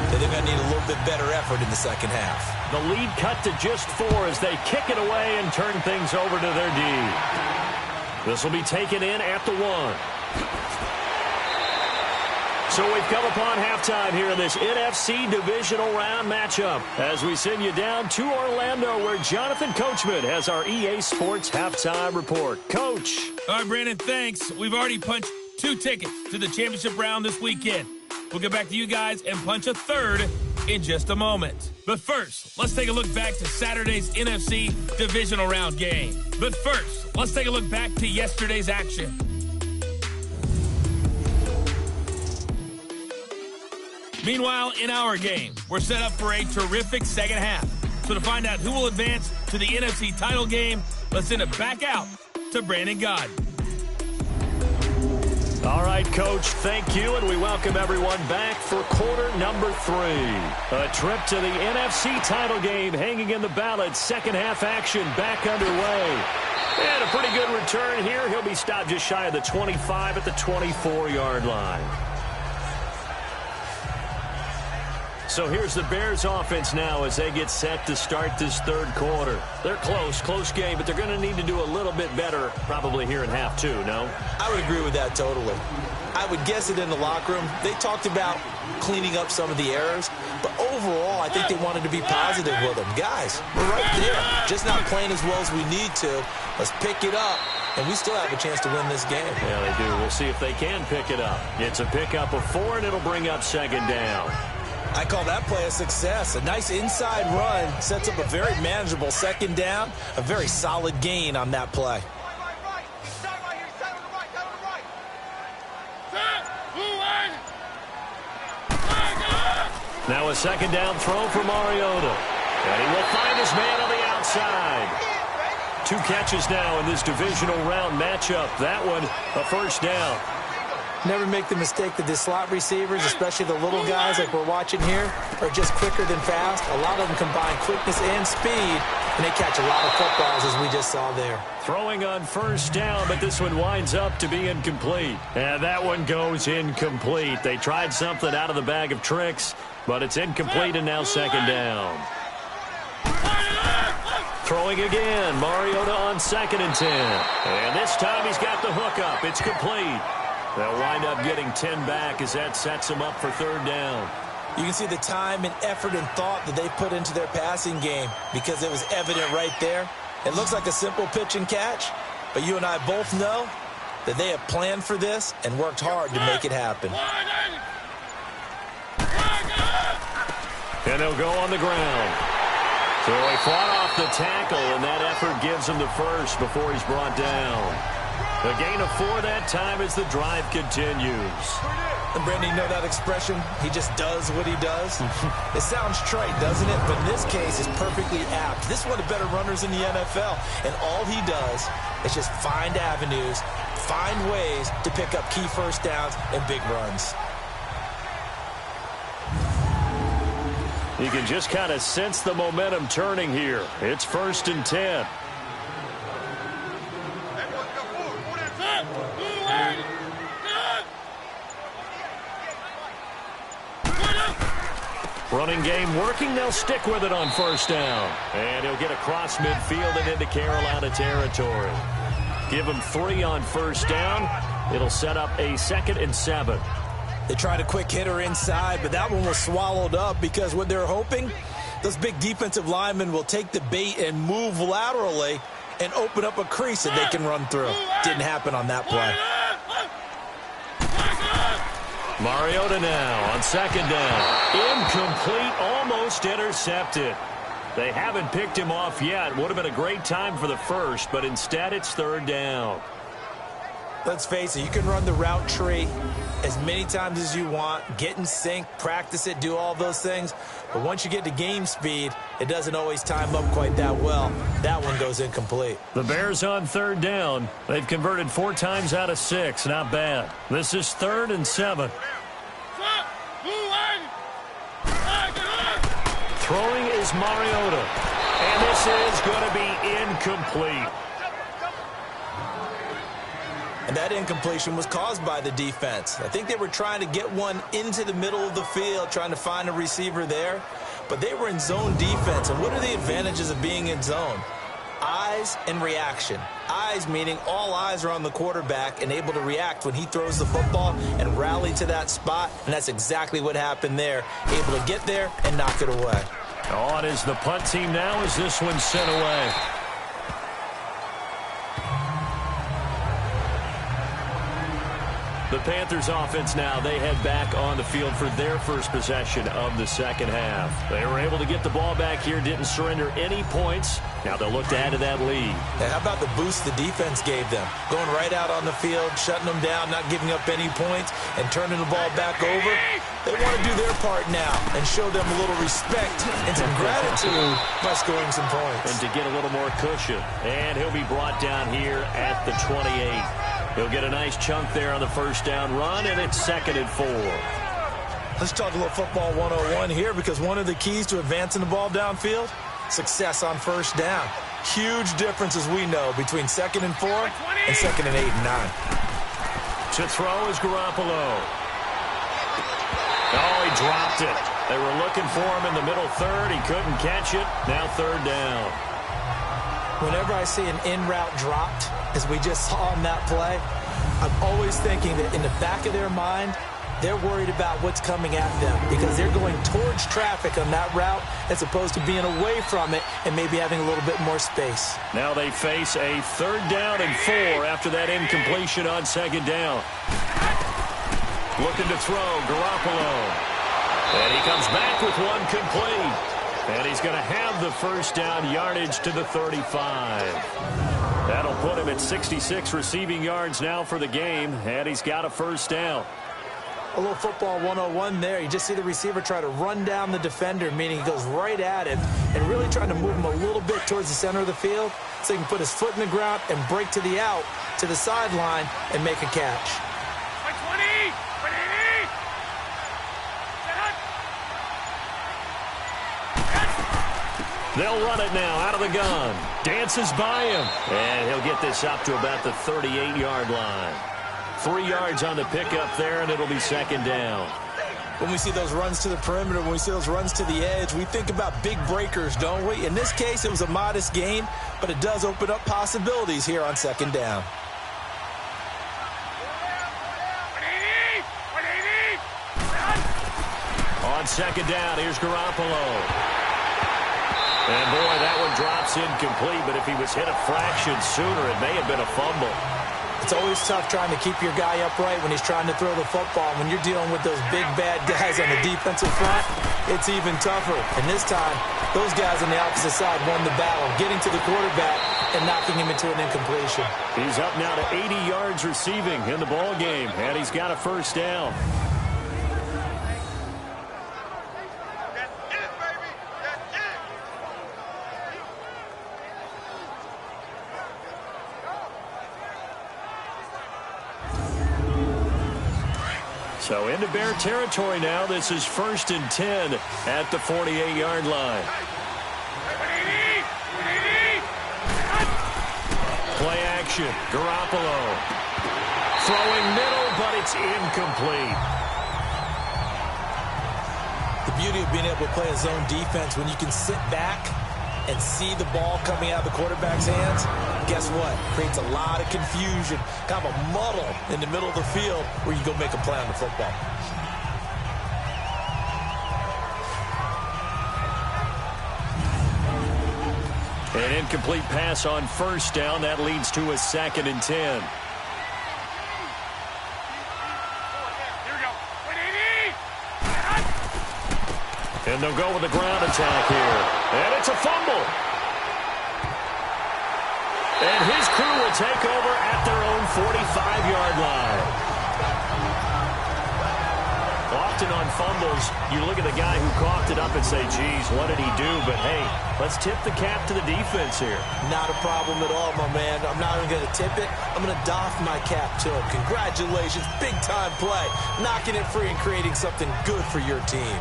that they're going to need a little bit better effort in the second half. The lead cut to just 4 as they kick it away and turn things over to their D. This will be taken in at the 1. So we've come upon halftime here in this NFC divisional round matchup as we send you down to Orlando where Jonathan Coachman has our EA Sports halftime report. Coach. All right, Brandon, thanks. We've already punched 2 tickets to the championship round this weekend. We'll get back to you guys and punch a third in just a moment. But first, let's take a look back to Saturday's NFC divisional round game. But first, let's take a look back to yesterday's action. Meanwhile, in our game, we're set up for a terrific second half. So to find out who will advance to the NFC title game, let's send it back out to Brandon Godden. All right, Coach, thank you, and we welcome everyone back for quarter number 3. A trip to the NFC title game hanging in the balance. Second half action back underway. And a pretty good return here. He'll be stopped just shy of the 25 at the 24-yard line. So here's the Bears offense now as they get set to start this third quarter. They're close game, but they're going to need to do a little bit better probably here in half 2, no? I would agree with that totally. I would guess it in the locker room. They talked about cleaning up some of the errors, but overall, I think they wanted to be positive with them. Guys, we're right there, just not playing as well as we need to. Let's pick it up, and we still have a chance to win this game. Yeah, they do. We'll see if they can pick it up. It's a pickup of 4, and it'll bring up second down. I call that play a success. A nice inside run sets up a very manageable second down, a very solid gain on that play. Now a second down throw for Mariota. And he will find his man on the outside. 2 catches now in this divisional round matchup. That one, a first down. Never make the mistake that the slot receivers, especially the little guys like we're watching here, are just quicker than fast. A lot of them combine quickness and speed, and they catch a lot of footballs as we just saw there. Throwing on first down, but this one winds up to be incomplete. And that one goes incomplete. They tried something out of the bag of tricks, but it's incomplete and now second down. Throwing again, Mariota on 2nd and 10. And this time he's got the hookup. It's complete. They'll wind up getting 10 back as that sets them up for third down. You can see the time and effort and thought that they put into their passing game because it was evident right there. It looks like a simple pitch and catch, but you and I both know that they have planned for this and worked hard to make it happen. And they'll go on the ground. So he fought off the tackle, and that effort gives him the first before he's brought down. A gain of 4 that time as the drive continues. And Brandon, you know that expression? He just does what he does? It sounds trite, doesn't it? But in this case, it's perfectly apt. This is one of the better runners in the NFL. And all he does is just find avenues, find ways to pick up key first downs and big runs. You can just kind of sense the momentum turning here. It's 1st and 10. Running game working. They'll stick with it on first down. And he'll get across midfield and into Carolina territory. Give him 3 on first down. It'll set up a 2nd and 7. They tried a quick hitter inside, but that one was swallowed up because what they're hoping, those big defensive linemen will take the bait and move laterally and open up a crease that they can run through. Didn't happen on that play. Mariota now on second down. Incomplete, almost intercepted. They haven't picked him off yet. Would have been a great time for the first, but instead it's third down. Let's face it, you can run the route tree as many times as you want, get in sync, practice it, do all those things. But once you get to game speed, it doesn't always time up quite that well. That one goes incomplete. The Bears on third down. They've converted 4 times out of 6. Not bad. This is 3rd and 7. Throwing is Mariota. And this is going to be incomplete. And that incompletion was caused by the defense. I think they were trying to get one into the middle of the field, trying to find a receiver there. But they were in zone defense. And what are the advantages of being in zone? Eyes and reaction. Eyes meaning all eyes are on the quarterback and able to react when he throws the football and rally to that spot. And that's exactly what happened there. Able to get there and knock it away. On is the punt team now as this one's sent away. The Panthers offense now, they head back on the field for their first possession of the second half. They were able to get the ball back here, didn't surrender any points. Now they'll look to add to that lead. Hey, how about the boost the defense gave them? Going right out on the field, shutting them down, not giving up any points, and turning the ball back over. They want to do their part now and show them a little respect and some gratitude by scoring some points. And to get a little more cushion. And he'll be brought down here at the 28. He'll get a nice chunk there on the first down run, and it's 2nd and 4. Let's talk a little football 101 here, because one of the keys to advancing the ball downfield, success on first down. Huge difference, as we know, between 2nd and 4 and 2nd and 8 and 9. To throw is Garoppolo. Oh, he dropped it. They were looking for him in the middle third. He couldn't catch it. Now 3rd down. Whenever I see an in-route dropped, as we just saw on that play, I'm always thinking that in the back of their mind, they're worried about what's coming at them because they're going towards traffic on that route as opposed to being away from it and maybe having a little bit more space. Now they face a 3rd down and 4 after that incompletion on 2nd down. Looking to throw, Garoppolo. And he comes back with one complete. And he's going to have the first down yardage to the 35. That'll put him at 66 receiving yards now for the game, and he's got a first down. A little football 101 there. You just see the receiver try to run down the defender, meaning he goes right at him, and really trying to move him a little bit towards the center of the field so he can put his foot in the ground and break to the out, to the sideline, and make a catch. They'll run it now out of the gun. Dances by him. And he'll get this up to about the 38-yard line. 3 yards on the pickup there, and it'll be 2nd down. When we see those runs to the perimeter, when we see those runs to the edge, we think about big breakers, don't we? In this case, it was a modest gain, but it does open up possibilities here on 2nd down. On 2nd down, here's Garoppolo. And, boy, that one drops incomplete, but if he was hit a fraction sooner, it may have been a fumble. It's always tough trying to keep your guy upright when he's trying to throw the football. When you're dealing with those big, bad guys on the defensive front, it's even tougher. And this time, those guys on the opposite side won the battle, getting to the quarterback and knocking him into an incompletion. He's up now to 80 yards receiving in the ballgame, and he's got a first down. So into Bear territory now. This is 1st and 10 at the 48-yard line. Play action. Garoppolo. Throwing middle, but it's incomplete. The beauty of being able to play a zone defense when you can sit back and see the ball coming out of the quarterback's hands, guess what? Creates a lot of confusion, kind of a muddle in the middle of the field where you go make a play on the football. An incomplete pass on first down. That leads to a 2nd and 10. And they'll go with the ground attack here. And it's a fumble. And his crew will take over at their own 45-yard line. Often on fumbles, you look at the guy who coughed it up and say, geez, what did he do? But, hey, let's tip the cap to the defense here. Not a problem at all, my man. I'm not even going to tip it. I'm going to doff my cap to him. Congratulations. Big-time play. Knocking it free and creating something good for your team.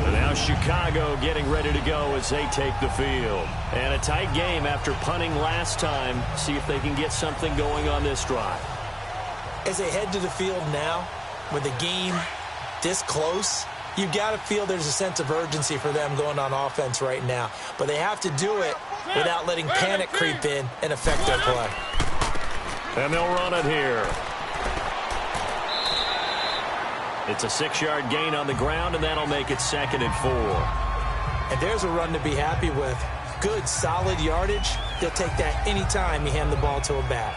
And now Chicago getting ready to go as they take the field. And a tight game after punting last time. See if they can get something going on this drive. As they head to the field now, with the game this close, you got to feel there's a sense of urgency for them going on offense right now. But they have to do it without letting panic creep in and affect their play. And they'll run it here. It's a 6-yard gain on the ground, and that'll make it 2nd and 4. And there's a run to be happy with. Good, solid yardage. They'll take that anytime you hand the ball to a back.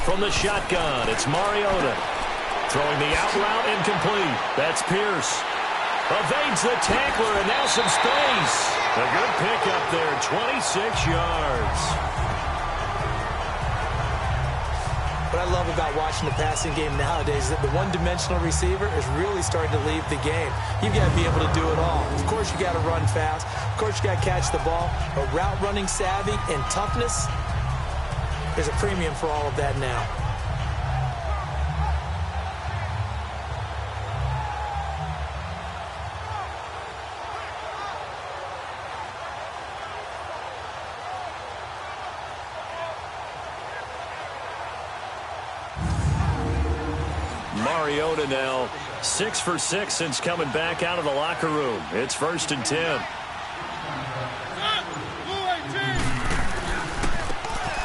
From the shotgun, it's Mariota. Throwing the out route incomplete. That's Pierce. Evades the tackler, and now some space. A good pickup there, 26 yards. What I love about watching the passing game nowadays is that the one-dimensional receiver is really starting to leave the game. You've got to be able to do it all. Of course, you got to run fast. Of course, you got to catch the ball. But route running savvy and toughness, there's a premium for all of that now. Mariota now 6 for 6 since coming back out of the locker room. It's 1st and 10.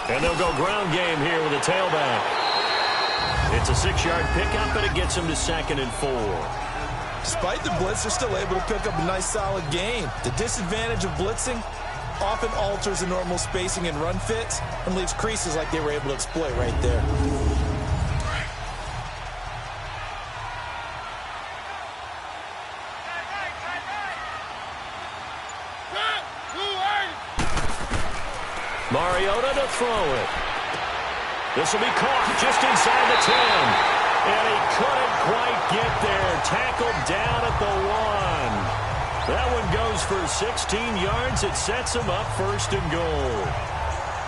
And they'll go ground game here with a tailback. It's a 6-yard pickup, and it gets them to 2nd and 4. Despite the blitz, they're still able to pick up a nice, solid gain. The disadvantage of blitzing often alters the normal spacing and run fits and leaves creases like they were able to exploit right there. Mariota to throw it. This will be caught just inside the 10. And he couldn't quite get there. Tackled down at the 1. That one goes for 16 yards. It sets him up 1st and goal.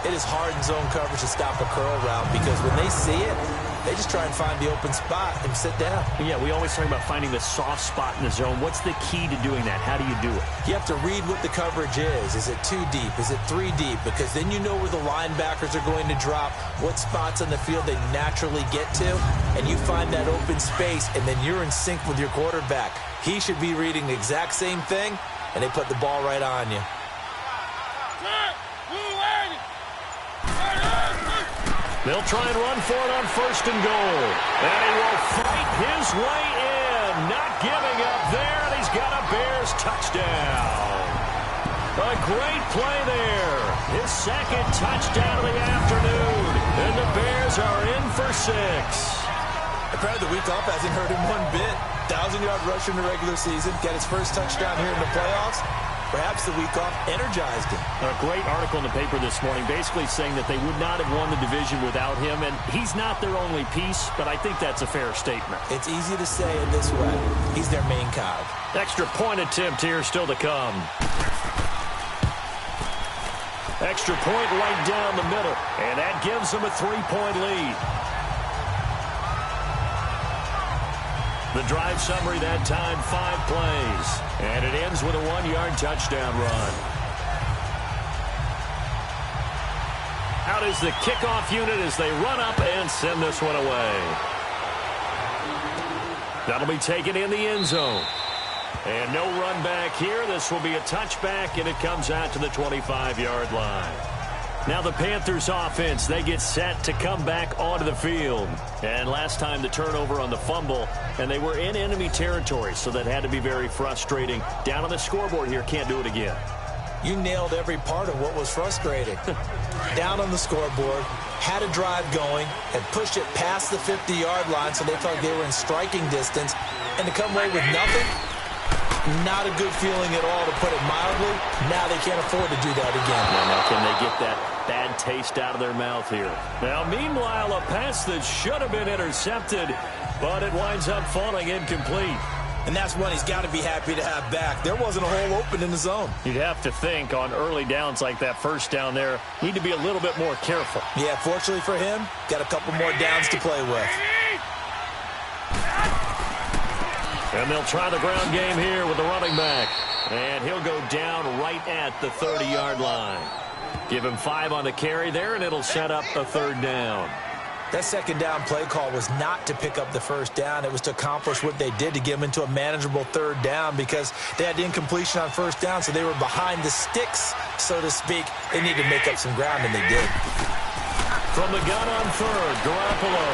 It is hard in zone coverage to stop a curl route because when they see it, they just try and find the open spot and sit down. Yeah, we always talk about finding the soft spot in the zone. What's the key to doing that? How do you do it? You have to read what the coverage is. Is it 2 deep? Is it 3 deep? Because then you know where the linebackers are going to drop, what spots on the field they naturally get to, and you find that open space, and then you're in sync with your quarterback. He should be reading the exact same thing, and they put the ball right on you. They'll try and run for it on 1st and goal. And he will fight his way in. Not giving up there, and he's got a Bears touchdown. A great play there. His 2nd touchdown of the afternoon. And the Bears are in for 6. Apparently the week off hasn't hurt him one bit. 1,000-yard rusher in the regular season. Get his first touchdown here in the playoffs. Perhaps the week off energized him. A great article in the paper this morning basically saying that they would not have won the division without him, and he's not their only piece, but I think that's a fair statement. It's easy to say it this way. He's their main cog. Extra point attempt here still to come. Extra point right down the middle, and that gives them a 3-point lead. The drive summary that time, 5 plays. And it ends with a 1-yard touchdown run. Out is the kickoff unit as they run up and send this one away. That'll be taken in the end zone. And no run back here. This will be a touchback, and it comes out to the 25-yard line. Now the Panthers offense, they get set to come back onto the field. And last time the turnover on the fumble, and they were in enemy territory, so that had to be very frustrating. Down on the scoreboard here, can't do it again. You nailed every part of what was frustrating. Down on the scoreboard, had a drive going, had pushed it past the 50-yard line so they felt like they were in striking distance, and to come away with nothing, not a good feeling at all, to put it mildly. Now they can't afford to do that again. Yeah, now can they get that bad taste out of their mouth here? Now, meanwhile, a pass that should have been intercepted, but it winds up falling incomplete. And that's one he's got to be happy to have back. There wasn't a hole open in the zone. You'd have to think on early downs like that, first down there, need to be a little bit more careful. Yeah, fortunately for him, got a couple more downs to play with. And they'll try the ground game here with the running back. And he'll go down right at the 30-yard line. Give him 5 on the carry there, and it'll set up a third down. That second down play call was not to pick up the first down. It was to accomplish what they did, to get them into a manageable third down, because they had the incompletion on first down, so they were behind the sticks, so to speak. They needed to make up some ground, and they did. From the gun on third, Garoppolo.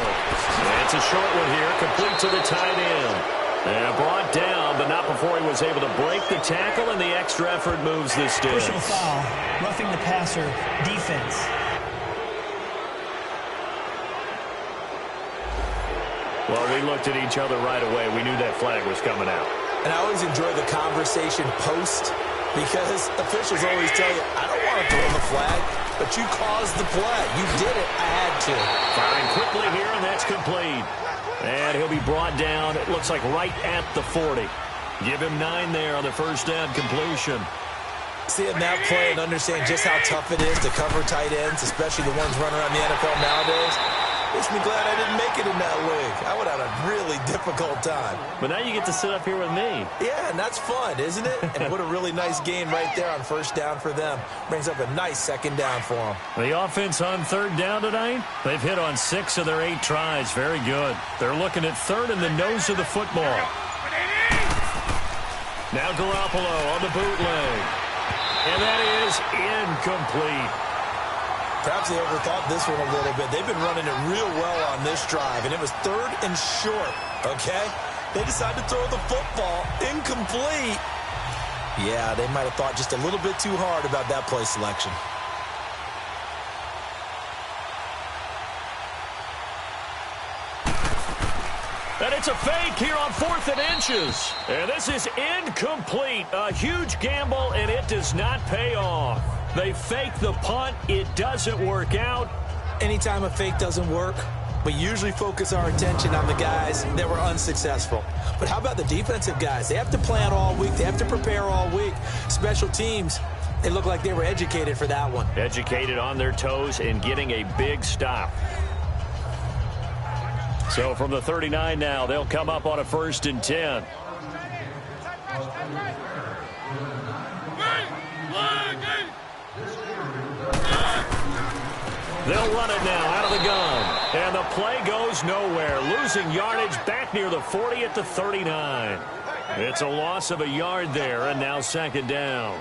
It's a short one here, complete to the tight end. And brought down, but not before he was able to break the tackle, and the extra effort moves the sticks. Personal foul, roughing the passer, defense. Well, we looked at each other right away. We knew that flag was coming out. And I always enjoy the conversation post, because officials always tell you, I don't want to throw the flag, but you caused the play. You did it. I had to. Firing quickly here, and that's complete. And he'll be brought down, it looks like right at the 40. Give him 9 there on the first down completion. Seeing that play and understanding just how tough it is to cover tight ends, especially the ones running around the NFL nowadays, makes me glad I didn't make it in that league. I would have had a really difficult time. But now you get to sit up here with me. Yeah, and that's fun, isn't it? And what a really nice game right there on first down for them. Brings up a nice second down for them. The offense on third down tonight, they've hit on 6 of their 8 tries. Very good. They're looking at third in the nose of the football. Now Garoppolo on the bootleg. And that is incomplete. Perhaps they overthought this one a little bit. They've been running it real well on this drive, and it was third and short, okay? They decided to throw the football incomplete. Yeah, they might have thought just a little bit too hard about that play selection. And it's a fake here on 4th and inches. And this is incomplete. A huge gamble, and it does not pay off. They fake the punt. It doesn't work out. Anytime a fake doesn't work, we usually focus our attention on the guys that were unsuccessful. But how about the defensive guys? They have to plan all week. They have to prepare all week. Special teams, they look like they were educated for that one. Educated on their toes and getting a big stop. So from the 39 now, they'll come up on a 1st and 10. They'll run it now out of the gun. And the play goes nowhere. Losing yardage back near the 40 at the 39. It's a loss of a yard there, and now 2nd down.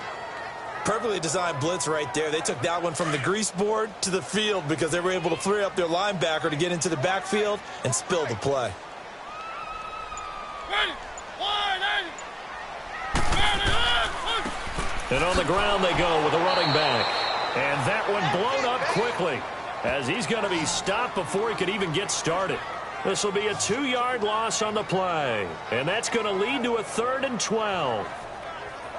Perfectly designed blitz right there. They took that one from the grease board to the field because they were able to free up their linebacker to get into the backfield and spill the play. And on the ground they go with a running back. And that one blown up quickly as he's going to be stopped before he could even get started. This will be a 2-yard loss on the play. And that's going to lead to a 3rd and 12.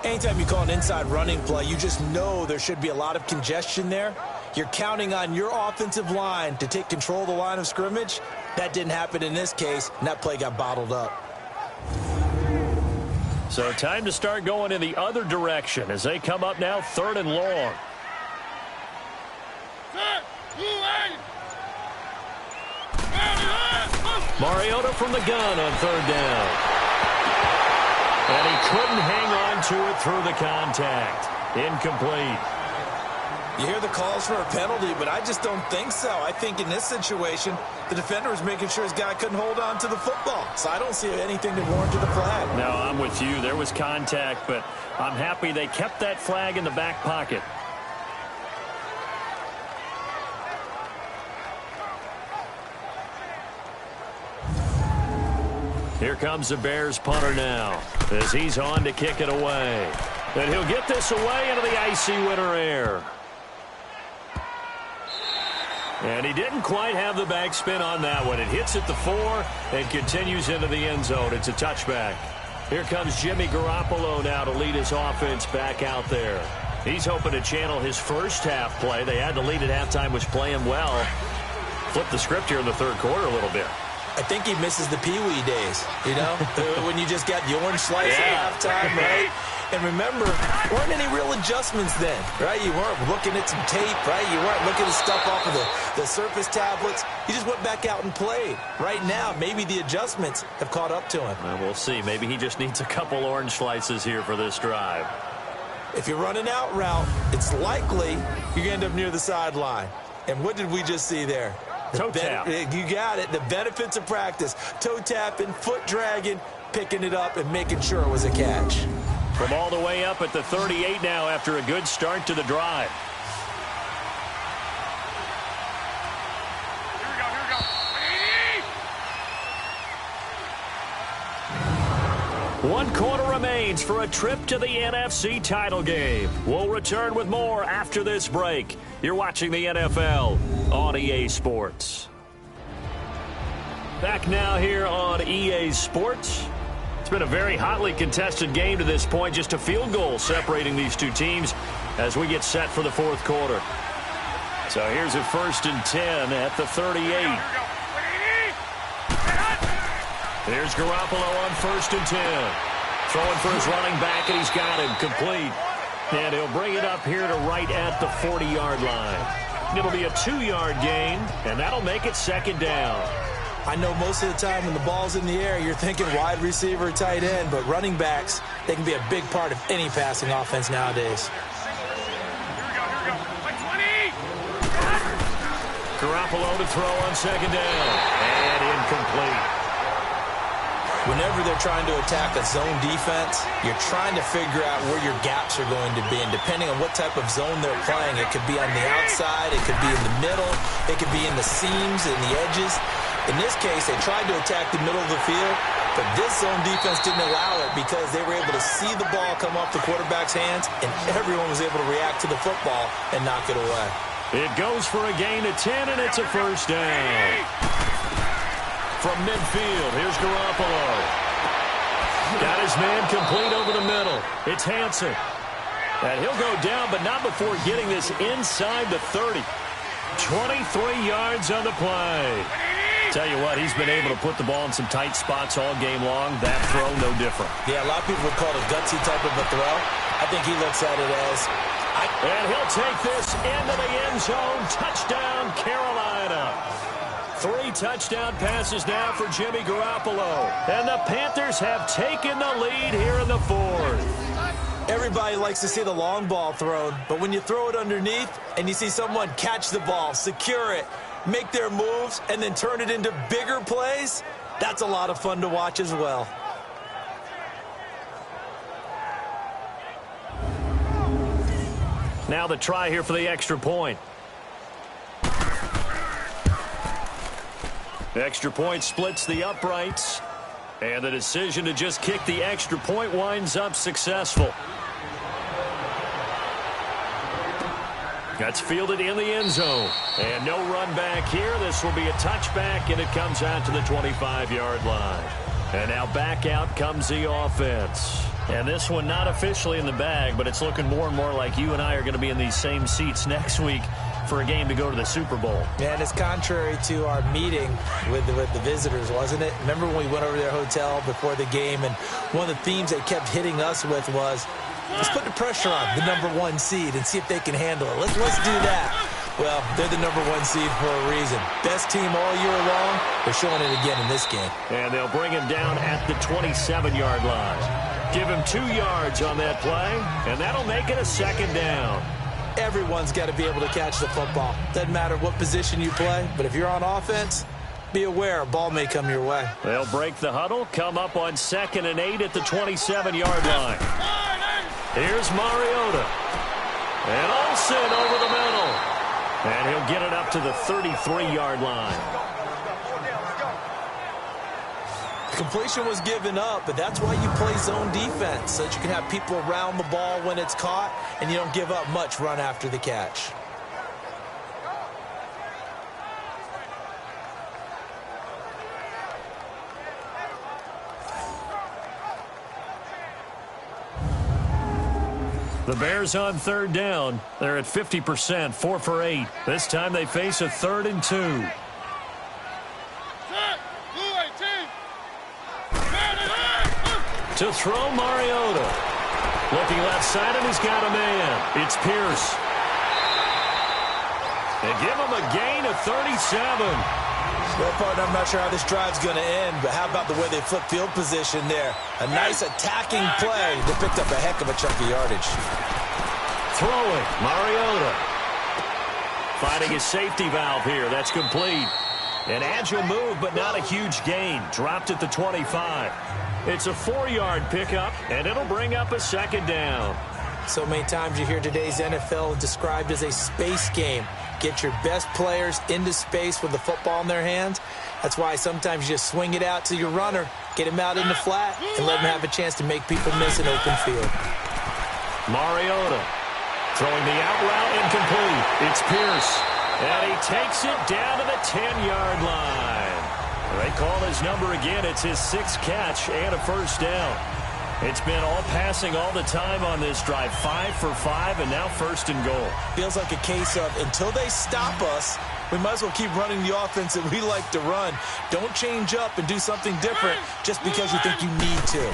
Anytime you call an inside running play, you just know there should be a lot of congestion there. You're counting on your offensive line to take control of the line of scrimmage. That didn't happen in this case, and that play got bottled up. So time to start going in the other direction as they come up now 3rd and long. Mariota from the gun on 3rd down. And he couldn't hang on to it through the contact. Incomplete. You hear the calls for a penalty, but I just don't think so. I think in this situation, the defender was making sure his guy couldn't hold on to the football. So I don't see anything that warranted a flag. No, I'm with you. There was contact, but I'm happy they kept that flag in the back pocket. Here comes the Bears punter now as he's on to kick it away. And he'll get this away into the icy winter air. And he didn't quite have the backspin on that one. It hits at the 4 and continues into the end zone. It's a touchback. Here comes Jimmy Garoppolo now to lead his offense back out there. He's hoping to channel his first half play. They had the lead at halftime, was playing well. Flip the script here in the third quarter a little bit. I think he misses the Pee-wee days, you know, when you just got the orange slice at halftime, right? And remember, there weren't any real adjustments then, right? You weren't looking at some tape, right? You weren't looking at stuff off of the surface tablets. You just went back out and played. Right now, maybe the adjustments have caught up to him. Well, we'll see. Maybe he just needs a couple orange slices here for this drive. If you're running out route, it's likely you're going to end up near the sideline. And what did we just see there? Toe tap. You got it. The benefits of practice. Toe tapping, foot dragging, picking it up, and making sure it was a catch. From all the way up at the 38 now after a good start to the drive. One quarter remains for a trip to the NFC title game. We'll return with more after this break. You're watching the NFL on EA Sports. Back now here on EA Sports. It's been a very hotly contested game to this point. Just a field goal separating these two teams as we get set for the fourth quarter. So here's a 1st and 10 at the 38. Here's Garoppolo on 1st and 10. Throwing for his running back, and he's got him complete. And he'll bring it up here to right at the 40-yard line. It'll be a 2-yard gain, and that'll make it 2nd down. I know most of the time when the ball's in the air, you're thinking wide receiver, tight end, but running backs, they can be a big part of any passing offense nowadays. Garoppolo to throw on 2nd down, and incomplete. Whenever they're trying to attack a zone defense, you're trying to figure out where your gaps are going to be. And depending on what type of zone they're playing, it could be on the outside, it could be in the middle, it could be in the seams and the edges. In this case, they tried to attack the middle of the field, but this zone defense didn't allow it because they were able to see the ball come off the quarterback's hands, and everyone was able to react to the football and knock it away. It goes for a gain of 10, and it's a 1st down. From midfield, here's Garoppolo. Got his man complete over the middle. It's Hansen. And he'll go down, but not before getting this inside the 30. 23 yards on the play. Tell you what, he's been able to put the ball in some tight spots all game long. That throw, no different. Yeah, a lot of people would call it a gutsy type of a throw. I think he looks at it as... And he'll take this into the end zone. Touchdown, Carolina. 3 touchdown passes now for Jimmy Garoppolo. And the Panthers have taken the lead here in the 4th. Everybody likes to see the long ball thrown, but when you throw it underneath and you see someone catch the ball, secure it, make their moves, and then turn it into bigger plays, that's a lot of fun to watch as well. Now the try here for the extra point. The extra point splits the uprights. And the decision to just kick the extra point winds up successful. That's fielded in the end zone. And no run back here. This will be a touchback, and it comes out to the 25-yard line. And now back out comes the offense. And this one not officially in the bag, but it's looking more and more like you and I are going to be in these same seats next week for a game to go to the Super Bowl. Yeah, and it's contrary to our meeting with the visitors, wasn't it? Remember when we went over to their hotel before the game, and one of the themes they kept hitting us with was, let's put the pressure on the number 1 seed and see if they can handle it. Let's do that. Well, they're the number 1 seed for a reason. Best team all year long. They're showing it again in this game. And they'll bring him down at the 27-yard line. Give him 2 yards on that play, and that'll make it a 2nd down. Everyone's got to be able to catch the football. Doesn't matter what position you play, but if you're on offense, be aware a ball may come your way. They'll break the huddle, come up on 2nd and 8 at the 27-yard line. Here's Mariota. And Olsen over the middle. And he'll get it up to the 33-yard line. The completion was given up, but that's why you play zone defense, so that you can have people around the ball when it's caught, and you don't give up much run after the catch. The Bears on third down. They're at 50%, 4 for 8. This time they face a 3rd and 2. To throw, Mariota. Looking left side, and he's got a man. It's Pierce. They give him a gain of 37. Well, partner, I'm not sure how this drive's going to end, but how about the way they flip field position there? A nice attacking play. They picked up a heck of a chunk of yardage. Throwing, Mariota. Finding his safety valve here. That's complete. An agile move, but not a huge gain. Dropped at the 25. It's a 4-yard pickup, and it'll bring up a 2nd down. So many times you hear today's NFL described as a space game. Get your best players into space with the football in their hands. That's why sometimes you just swing it out to your runner, get him out in the flat, and let him have a chance to make people miss an open field. Mariota throwing the out route incomplete. It's Pierce, and he takes it down to the 10-yard line. They call his number again. It's his 6th catch and a 1st down. It's been all passing all the time on this drive. 5 for 5, and now 1st and goal. Feels like a case of until they stop us, we might as well keep running the offense that we like to run. Don't change up and do something different just because you think you need to.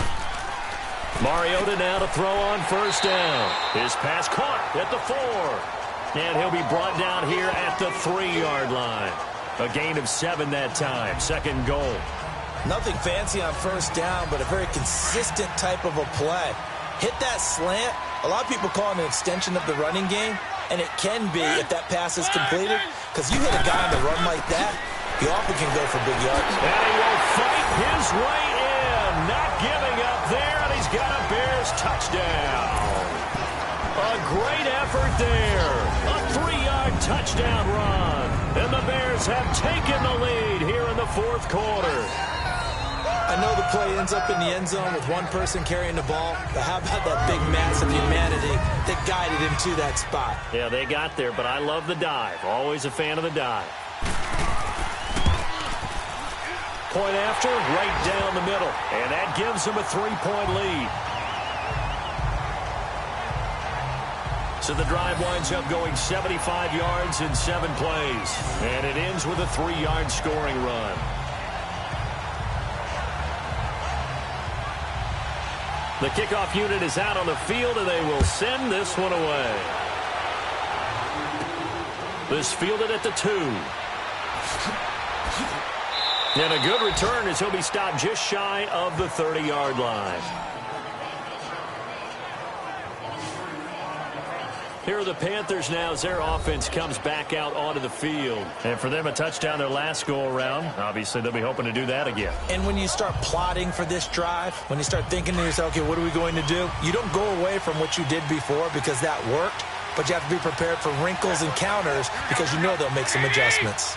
Mariota now to throw on 1st down. His pass caught at the 4. And he'll be brought down here at the 3-yard line. A gain of 7 that time. 2nd goal. Nothing fancy on 1st down, but a very consistent type of a play. Hit that slant. A lot of people call it an extension of the running game, and it can be if that pass is completed, because you hit a guy on the run like that, he often can go for big yards. And he will fight his way in. Not giving up there, and he's got a Bears touchdown. A great effort there. A 3-yard touchdown run. And the Bears have taken the lead here in the 4th quarter. I know the play ends up in the end zone with one person carrying the ball, but how about that big mass of humanity that guided him to that spot? Yeah, they got there, but I love the dive. Always a fan of the dive. Point after, right down the middle, and that gives them a 3-point lead. So the drive winds up going 75 yards in 7 plays, and it ends with a 3-yard scoring run. The kickoff unit is out on the field, and they will send this one away. This fielded at the 2. And a good return as he'll be stopped just shy of the 30-yard line. Here are the Panthers now as their offense comes back out onto the field. And for them, a touchdown their last go-around. Obviously, they'll be hoping to do that again. And when you start plotting for this drive, when you start thinking to yourself, okay, what are we going to do? You don't go away from what you did before because that worked, but you have to be prepared for wrinkles and counters because you know they'll make some adjustments.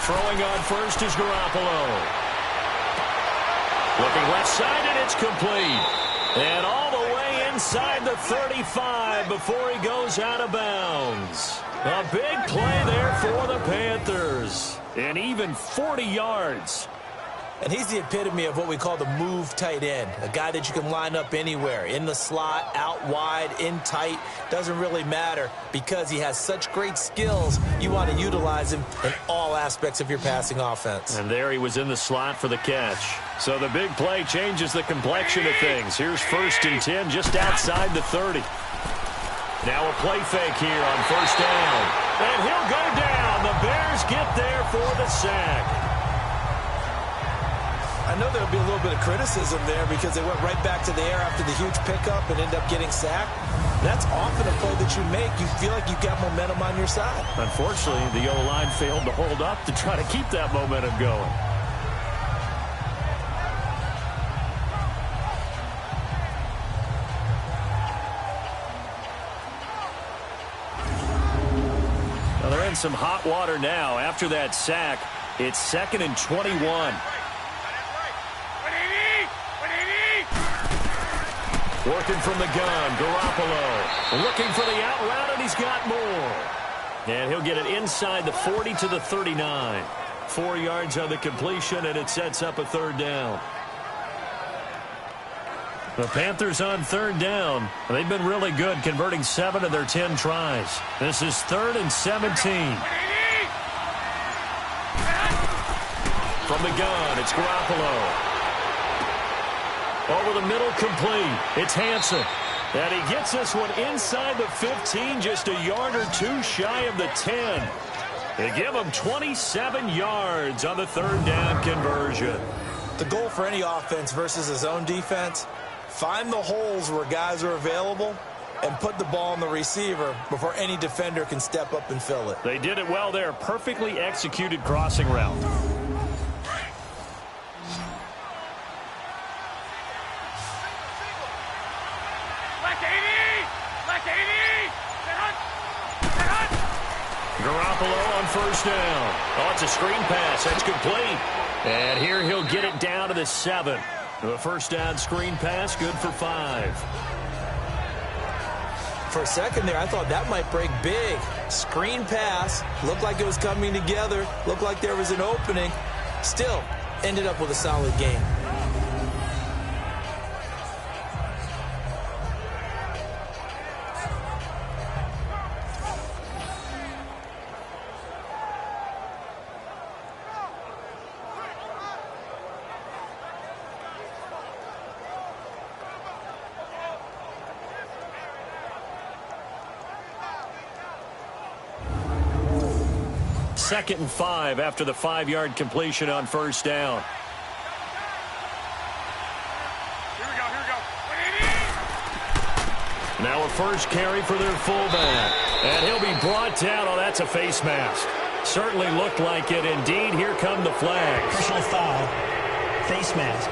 Throwing on first is Garoppolo. Looking left side, and it's complete. And all the way inside the 35 before he goes out of bounds. A big play there for the Panthers. And even 40 yards. And he's the epitome of what we call the move tight end. A guy that you can line up anywhere. In the slot, out wide, in tight. Doesn't really matter because he has such great skills. You want to utilize him in all aspects of your passing offense. And there he was in the slot for the catch. So the big play changes the complexion of things. Here's 1st and 10 just outside the 30. Now a play fake here on 1st down. And he'll go down. The Bears get there for the sack. I know there'll be a little bit of criticism there because they went right back to the air after the huge pickup and end up getting sacked. That's often a play that you make. You feel like you've got momentum on your side. Unfortunately, the O-line failed to hold up to try to keep that momentum going. Well, they're in some hot water now after that sack. It's 2nd and 21. Working from the gun, Garoppolo looking for the out route, and he's got more. And he'll get it inside the 40 to the 39. 4 yards on the completion, and it sets up a 3rd down. The Panthers on 3rd down. They've been really good, converting 7 of their 10 tries. This is 3rd and 17. From the gun, it's Garoppolo. Over the middle, complete. It's Hansen. And he gets this one inside the 15, just a yard or 2 shy of the 10. They give him 27 yards on the 3rd down conversion. The goal for any offense versus his own defense, find the holes where guys are available and put the ball on the receiver before any defender can step up and fill it. They did it well there. Perfectly executed crossing route. Garoppolo on 1st down. Oh, it's a screen pass. That's complete. And here he'll get it down to the 7. The 1st down screen pass, good for 5. For a second there, I thought that might break big. Screen pass. Looked like it was coming together. Looked like there was an opening. Still, ended up with a solid game. Second and 5 after the 5-yard completion on 1st down. Here we go. Now a first carry for their fullback. And he'll be brought down. Oh, that's a face mask. Certainly looked like it. Indeed, here come the flags. Personal foul. Face mask.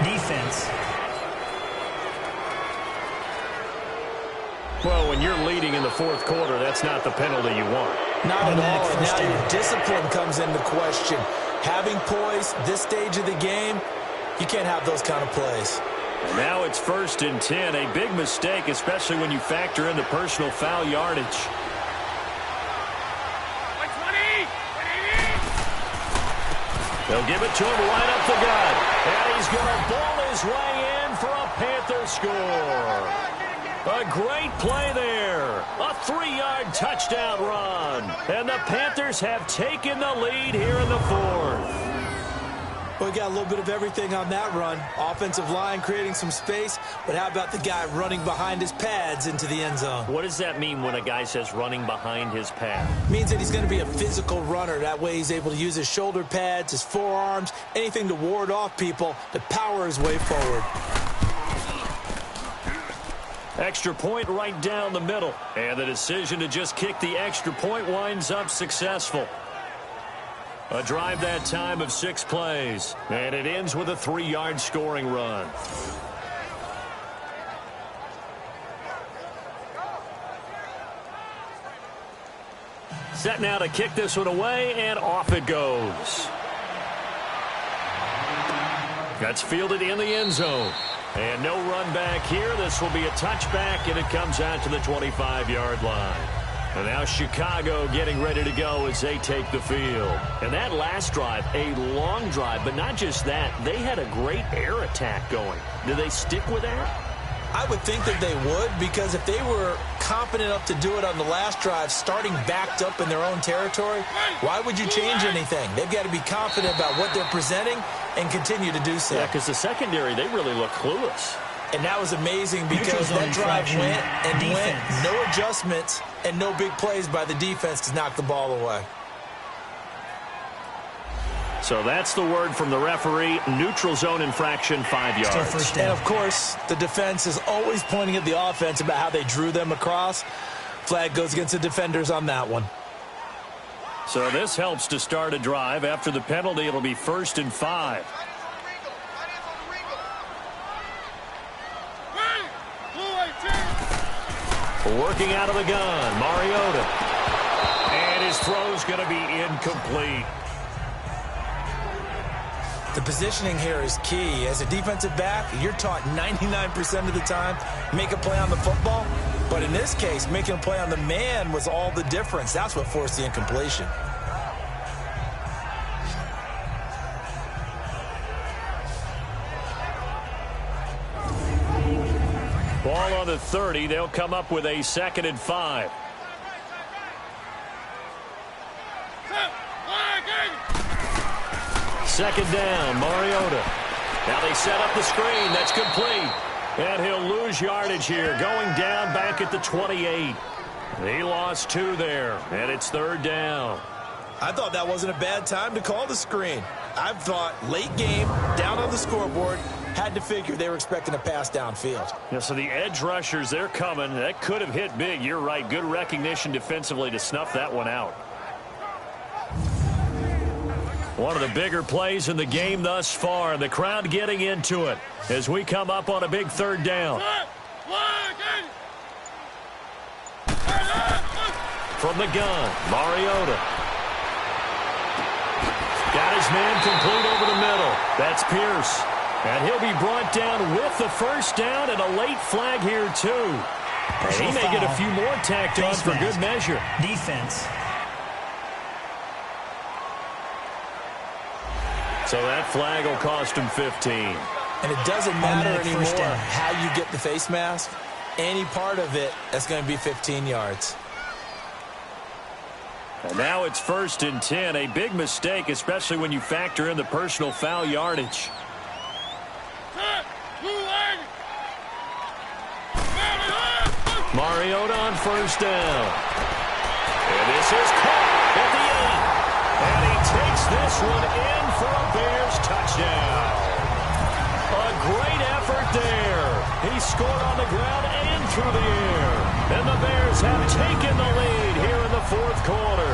Defense. Well, when you're leading in the 4th quarter, that's not the penalty you want. Not at all. And now your discipline comes into question. Having poise this stage of the game, you can't have those kind of plays. And now it's 1st and 10. A big mistake, especially when you factor in the personal foul yardage. They'll give it to him right up the gut. And he's going to ball his way in for a Panther score. A great play there. A 3-yard touchdown run. And the Panthers have taken the lead here in the 4th. Well, we got a little bit of everything on that run. Offensive line creating some space, but how about the guy running behind his pads into the end zone? What does that mean when a guy says running behind his pad? Means that he's going to be a physical runner. That way he's able to use his shoulder pads, his forearms, anything to ward off people to power his way forward. Extra point right down the middle. And the decision to just kick the extra point winds up successful. A drive that time of 6 plays. And it ends with a 3-yard scoring run. Set now to kick this one away, and off it goes. That's fielded in the end zone. And no run back here. This will be a touchback, and it comes out to the 25-yard line. And now Chicago getting ready to go as they take the field. And that last drive, a long drive, but not just that. They had a great air attack going. Do they stick with that? I would think that they would, because if they were confident enough to do it on the last drive, starting backed up in their own territory, why would you change anything? They've got to be confident about what they're presenting and continue to do so. Yeah, because the secondary, they really look clueless. And that was amazing because that drive went and went, no adjustments and no big plays by the defense to knock the ball away. So that's the word from the referee. Neutral zone infraction, 5 yards. And, of course, the defense is always pointing at the offense about how they drew them across. Flag goes against the defenders on that one. So this helps to start a drive. After the penalty, it'll be 1st and 5. Working out of the gun, Mariota. And his throw's going to be incomplete. positioning here is key. As a defensive back, you're taught 99% of the time, make a play on the football. But in this case, making a play on the man was all the difference. That's what forced the incompletion. Ball on the 30. They'll come up with a 2nd and 5. Second down, Mariota. Now they set up the screen. That's complete. And he'll lose yardage here, going down back at the 28. He lost 2 there, and it's 3rd down. I thought that wasn't a bad time to call the screen. I thought late game, down on the scoreboard, had to figure they were expecting a pass downfield. Yeah, so the edge rushers, they're coming. That could have hit big. You're right. Good recognition defensively to snuff that one out. One of the bigger plays in the game thus far. The crowd getting into it as we come up on a big 3rd down. From the gun, Mariota. Got his man complete over the middle. That's Pierce. And he'll be brought down with the 1st down and a late flag here, too. And he may get a few more tacked on for good measure. Defense. So that flag will cost him 15. And it doesn't matter anymore how you get the face mask. Any part of it, that's going to be 15 yards. And now it's 1st and 10. A big mistake, especially when you factor in the personal foul yardage. Mariota on 1st down. And this is caught at the end. And he takes this one in for a Bears touchdown. A great effort there. He scored on the ground and through the air. And the Bears have taken the lead here in the 4th quarter.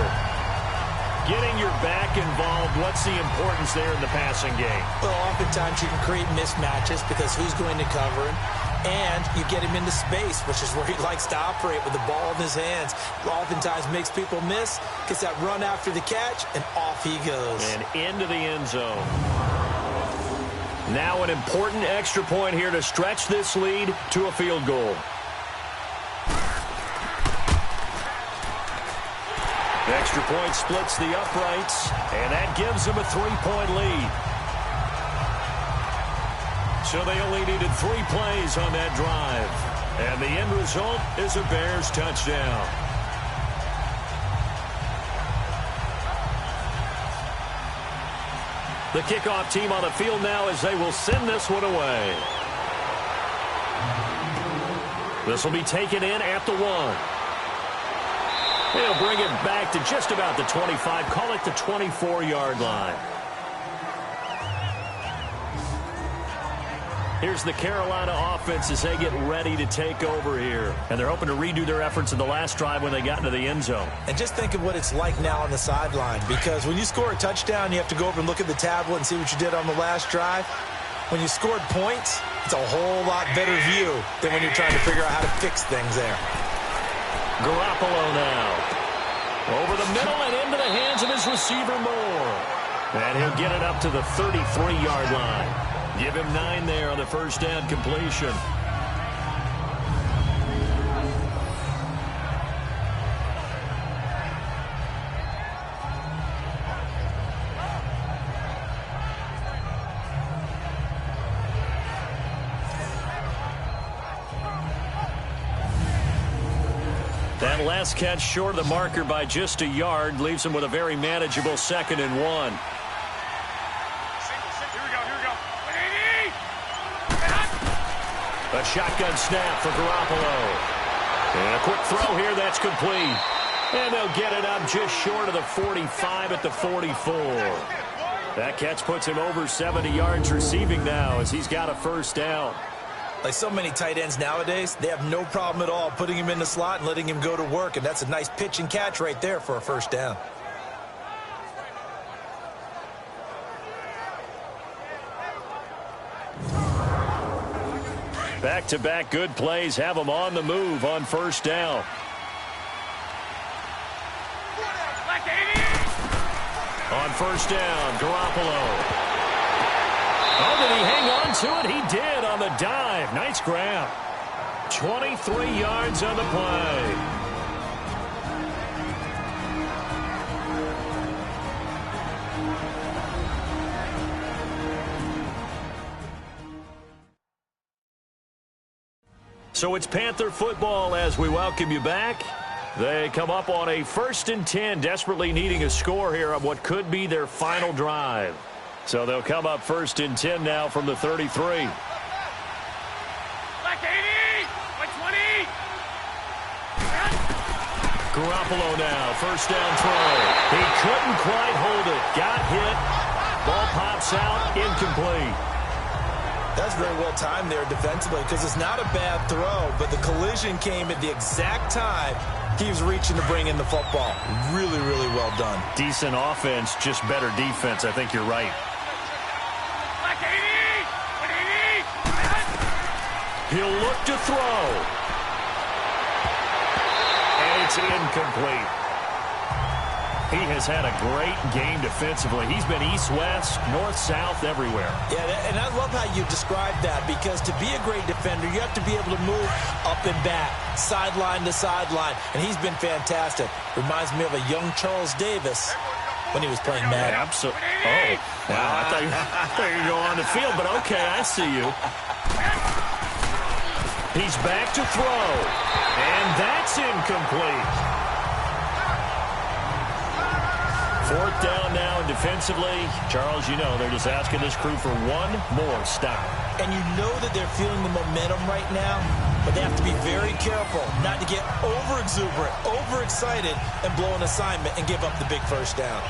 Getting your back involved, what's the importance there in the passing game? Well, oftentimes you can create mismatches because who's going to cover him? And you get him into space, which is where he likes to operate with the ball in his hands. Oftentimes makes people miss, gets that run after the catch, and off he goes. And into the end zone. Now an important extra point here to stretch this lead to a field goal. The extra point splits the uprights, and that gives them a 3-point lead. So they only needed 3 plays on that drive. And the end result is a Bears touchdown. The kickoff team on the field now as they will send this one away. This will be taken in at the 1. They'll bring it back to just about the 25. Call it the 24-yard line. Here's the Carolina offense as they get ready to take over here. And they're hoping to redo their efforts in the last drive when they got into the end zone. And just think of what it's like now on the sideline. Because when you score a touchdown, you have to go over and look at the tablet and see what you did on the last drive. When you scored points, it's a whole lot better view than when you're trying to figure out how to fix things there. Garoppolo now. Over the middle and into the hands of his receiver Moore. And he'll get it up to the 33-yard line. Give him 9 there on the 1st down completion. That last catch short of the marker by just a yard leaves him with a very manageable 2nd and 1. A shotgun snap for Garoppolo. And a quick throw here, that's complete. And they'll get it up just short of the 45 at the 44. That catch puts him over 70 yards receiving now as he's got a 1st down. Like so many tight ends nowadays, they have no problem at all putting him in the slot and letting him go to work. And that's a nice pitch and catch right there for a 1st down. Back-to-back good plays have them on the move on 1st down. On 1st down, Garoppolo. Oh, did he hang on to it? He did on the dive. Nice grab. 23 yards on the play. So it's Panther football as we welcome you back. They come up on a 1st and 10, desperately needing a score here on what could be their final drive. So they'll come up 1st and 10 now from the 33. Garoppolo now, 1st down throw. He couldn't quite hold it. Got hit. Ball pops out, incomplete. That's very well timed there defensively because it's not a bad throw, but the collision came at the exact time he was reaching to bring in the football. Really, really well done. Decent offense, just better defense. I think you're right. He'll look to throw. And it's incomplete. He has had a great game defensively. He's been east-west, north-south, everywhere. Yeah, and I love how you described that because to be a great defender, you have to be able to move up and back, sideline to sideline, and he's been fantastic. Reminds me of a young Charles Davis when he was playing Madden. Absolutely. Oh, wow. I thought you were going to go on the field, but okay, I see you. He's back to throw, and that's incomplete. 4th down now, and defensively, Charles, you know, they're just asking this crew for one more stop. And you know that they're feeling the momentum right now, but they have to be very careful not to get over-exuberant, over-excited, and blow an assignment and give up the big 1st down.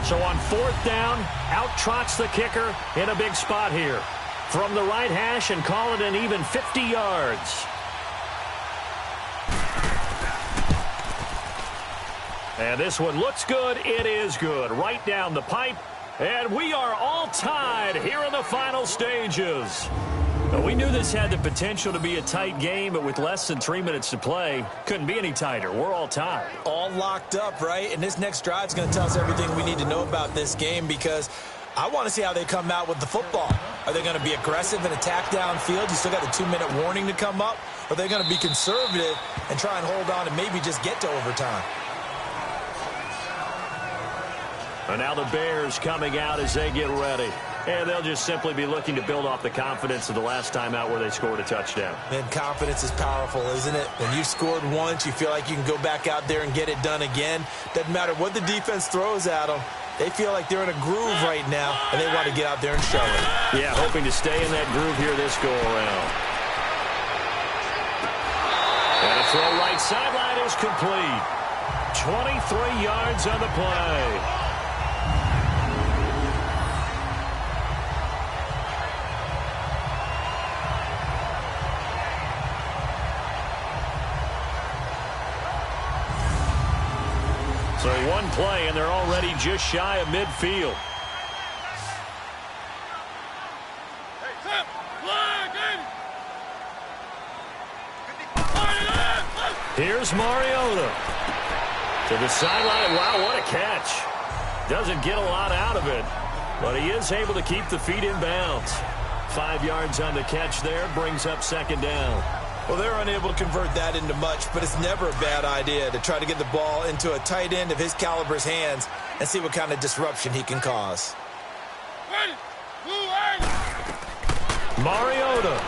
So on 4th down, out trots the kicker in a big spot here. From the right hash and call it an even 50 yards. And this one looks good. It is good. Right down the pipe. And we are all tied here in the final stages. Now, we knew this had the potential to be a tight game, but with less than 3 minutes to play, couldn't be any tighter. We're all tied. All locked up, right? And this next drive is going to tell us everything we need to know about this game because I want to see how they come out with the football. Are they going to be aggressive and attack downfield? You still got a 2-minute warning to come up? Or are they going to be conservative and try and hold on and maybe just get to overtime? And now the Bears coming out as they get ready. And they'll just simply be looking to build off the confidence of the last time out where they scored a touchdown. And confidence is powerful, isn't it? When you've scored once, you feel like you can go back out there and get it done again. Doesn't matter what the defense throws at them. They feel like they're in a groove right now, and they want to get out there and show it. Yeah, hoping to stay in that groove here this go-around. And a throw right sideline is complete. 23 yards on the play. So one play, and they're already just shy of midfield. Here's Mariota. To the sideline. Wow, what a catch. Doesn't get a lot out of it, but he is able to keep the feet in bounds. 5 yards on the catch there, brings up 2nd down. Well, they're unable to convert that into much, but it's never a bad idea to try to get the ball into a tight end of his caliber's hands and see what kind of disruption he can cause. Mariota.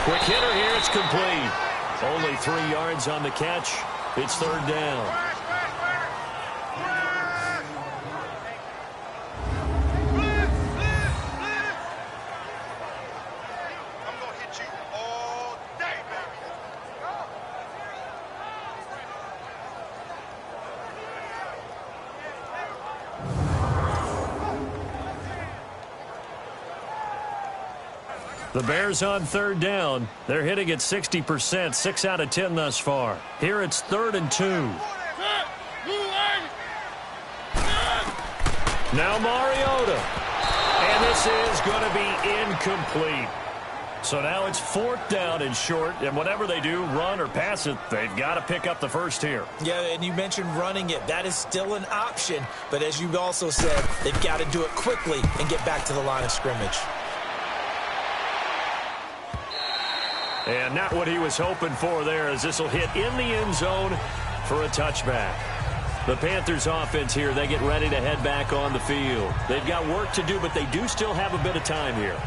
Quick hitter here, it's complete. Only 3 yards on the catch. It's 3rd down. The Bears on 3rd down. They're hitting at 60%, 6 out of 10 thus far. Here it's 3rd and 2. Now Mariota. And this is going to be incomplete. So now it's 4th down and short, and whatever they do, run or pass it, they've got to pick up the first here. Yeah, and you mentioned running it. That is still an option, but as you've also said, they've got to do it quickly and get back to the line of scrimmage. And not what he was hoping for there, as this will hit in the end zone for a touchback. The Panthers offense here, they get ready to head back on the field. They've got work to do, but they do still have a bit of time here.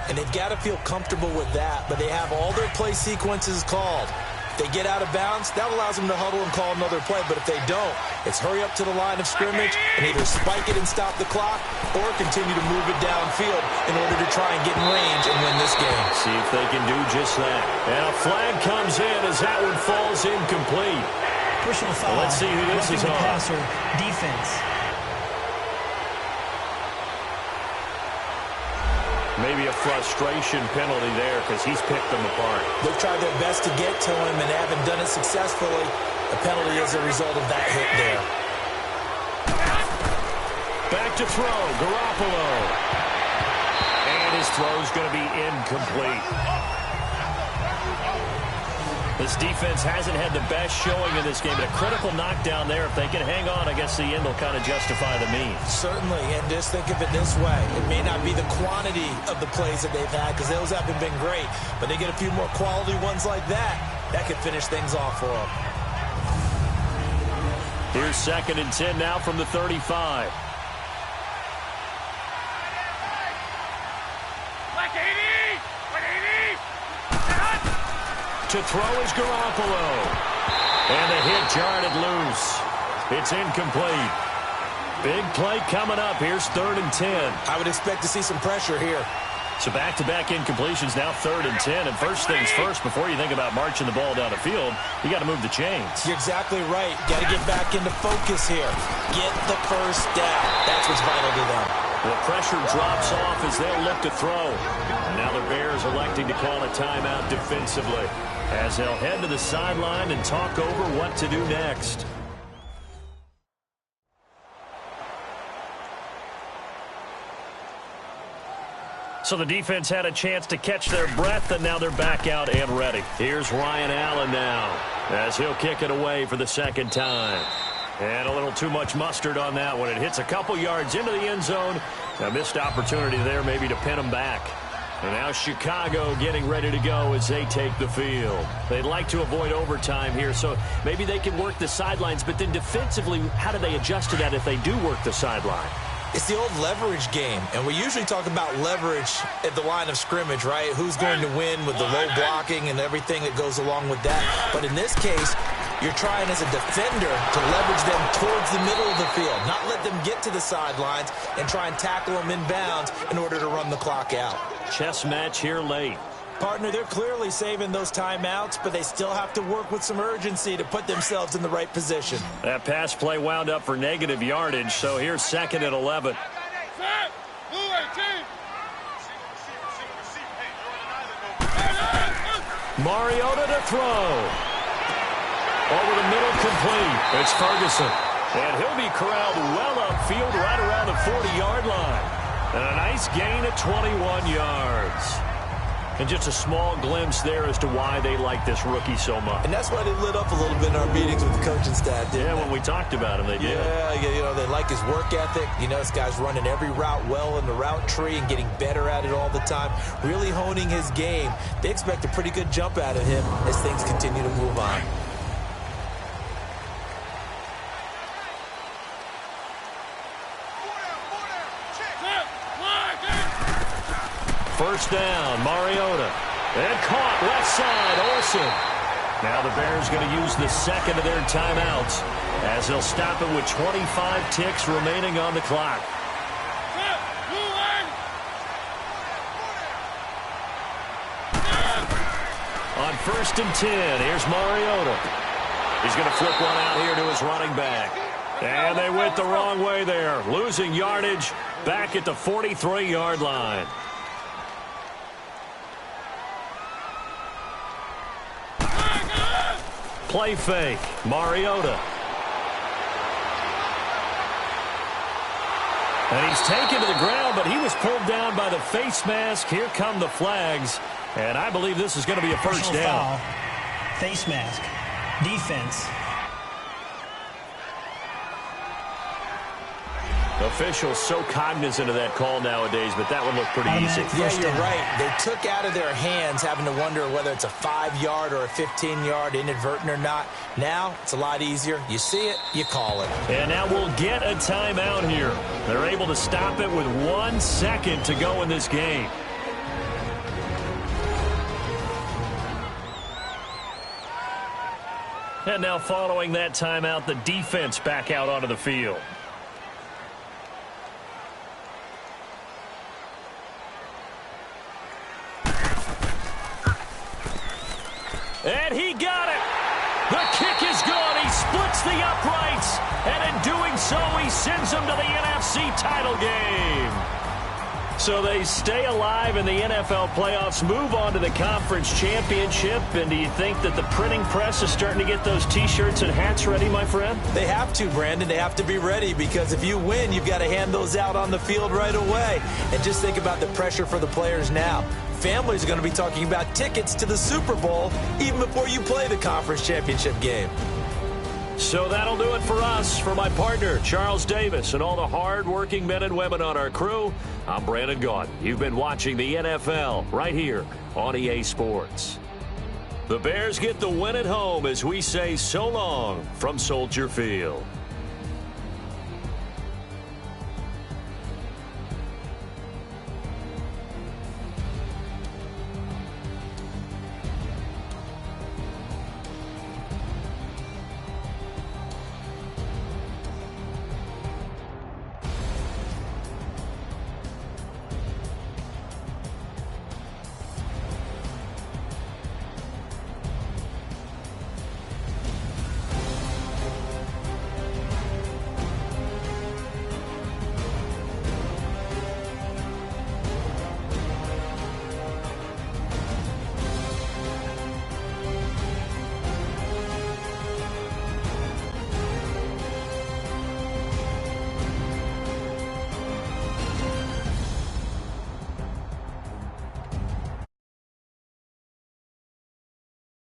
And they've got to feel comfortable with that, but they have all their play sequences called. If they get out of bounds, that allows them to huddle and call another play, but if they don't, it's hurry up to the line of scrimmage and either spike it and stop the clock or continue to move it downfield in order to try and get in range and win this game. See if they can do just that. And a flag comes in as that one falls incomplete. Personal foul. Well, let's see who this is on. Passer, defense. Maybe a frustration penalty there because he's picked them apart. They've tried their best to get to him and haven't done it successfully. The penalty is a result of that hit there. Back to throw, Garoppolo. And his throw's going to be incomplete. This defense hasn't had the best showing in this game, but a critical knockdown there. If they can hang on, I guess the end will kind of justify the means. Certainly, and just think of it this way. It may not be the quantity of the plays that they've had, because those haven't been great, but they get a few more quality ones like that. That could finish things off for them. Here's 2nd and 10 now from the 35. To throw is Garoppolo. And the hit jarred it loose. It's incomplete. Big play coming up. Here's 3rd and 10. I would expect to see some pressure here. So back-to-back incompletions, now 3rd and 10. And first things first, before you think about marching the ball down the field, you got to move the chains. You're exactly right. Got to get back into focus here. Get the first down. That's what's vital to them. The pressure drops off as they'll look to throw. Now the Bears electing to call a timeout defensively, as they'll head to the sideline and talk over what to do next. So the defense had a chance to catch their breath, and now they're back out and ready. Here's Ryan Allen now, as he'll kick it away for the 2nd time. And a little too much mustard on that one. It hits a couple yards into the end zone. A missed opportunity there maybe to pin them back. And now Chicago getting ready to go as they take the field. They'd like to avoid overtime here, so maybe they can work the sidelines. But then defensively, how do they adjust to that if they do work the sideline? It's the old leverage game, and we usually talk about leverage at the line of scrimmage, right? Who's going to win with the low blocking and everything that goes along with that. But in this case, you're trying as a defender to leverage them towards the middle of the field, not let them get to the sidelines and try and tackle them inbounds in order to run the clock out. Chess match here late. Partner, they're clearly saving those timeouts, but they still have to work with some urgency to put themselves in the right position. That pass play wound up for negative yardage, so here's 2nd and 11. Mariota to throw. Over the middle, complete. It's Ferguson. And he'll be corralled well upfield right around the 40-yard line. And a nice gain of 21 yards. And just a small glimpse there as to why they like this rookie so much. And that's why they lit up a little bit in our meetings with the coaching staff, didn't they? When we talked about him, they did. Yeah, you know, they like his work ethic. You know, this guy's running every route well in the route tree and getting better at it all the time, really honing his game. They expect a pretty good jump out of him as things continue to move on. First down, Mariota. And caught left side, Olsen. Now the Bears going to use the 2nd of their timeouts as they'll stop it with 25 ticks remaining on the clock. On 1st and 10, here's Mariota. He's going to flip one out here to his running back. And they went the wrong way there, losing yardage back at the 43-yard line. Play fake, Mariota. And he's taken to the ground, but he was pulled down by the face mask. Here come the flags. And I believe this is going to be a first Personal down. foul, face mask, defense. Officials so cognizant of that call nowadays, but that one looked pretty easy. Yeah, you're right. They took out of their hands having to wonder whether it's a 5-yard or a 15-yard, inadvertent or not. Now, it's a lot easier. You see it, you call it. And now we'll get a timeout here. They're able to stop it with 1 second to go in this game. And now following that timeout, the defense back out onto the field. And he got it. The kick is good. He splits the uprights. And in doing so, he sends them to the NFC title game. So they stay alive in the NFL playoffs, move on to the conference championship. And do you think that the printing press is starting to get those T-shirts and hats ready, my friend? They have to, Brandon. They have to be ready because if you win, you've got to hand those out on the field right away. And just think about the pressure for the players now. Families are going to be talking about tickets to the Super Bowl even before you play the conference championship game. So that'll do it for us. For my partner, Charles Davis, and all the hard-working men and women on our crew, I'm Brandon Gaudin. You've been watching the NFL right here on EA Sports. The Bears get the win at home as we say so long from Soldier Field.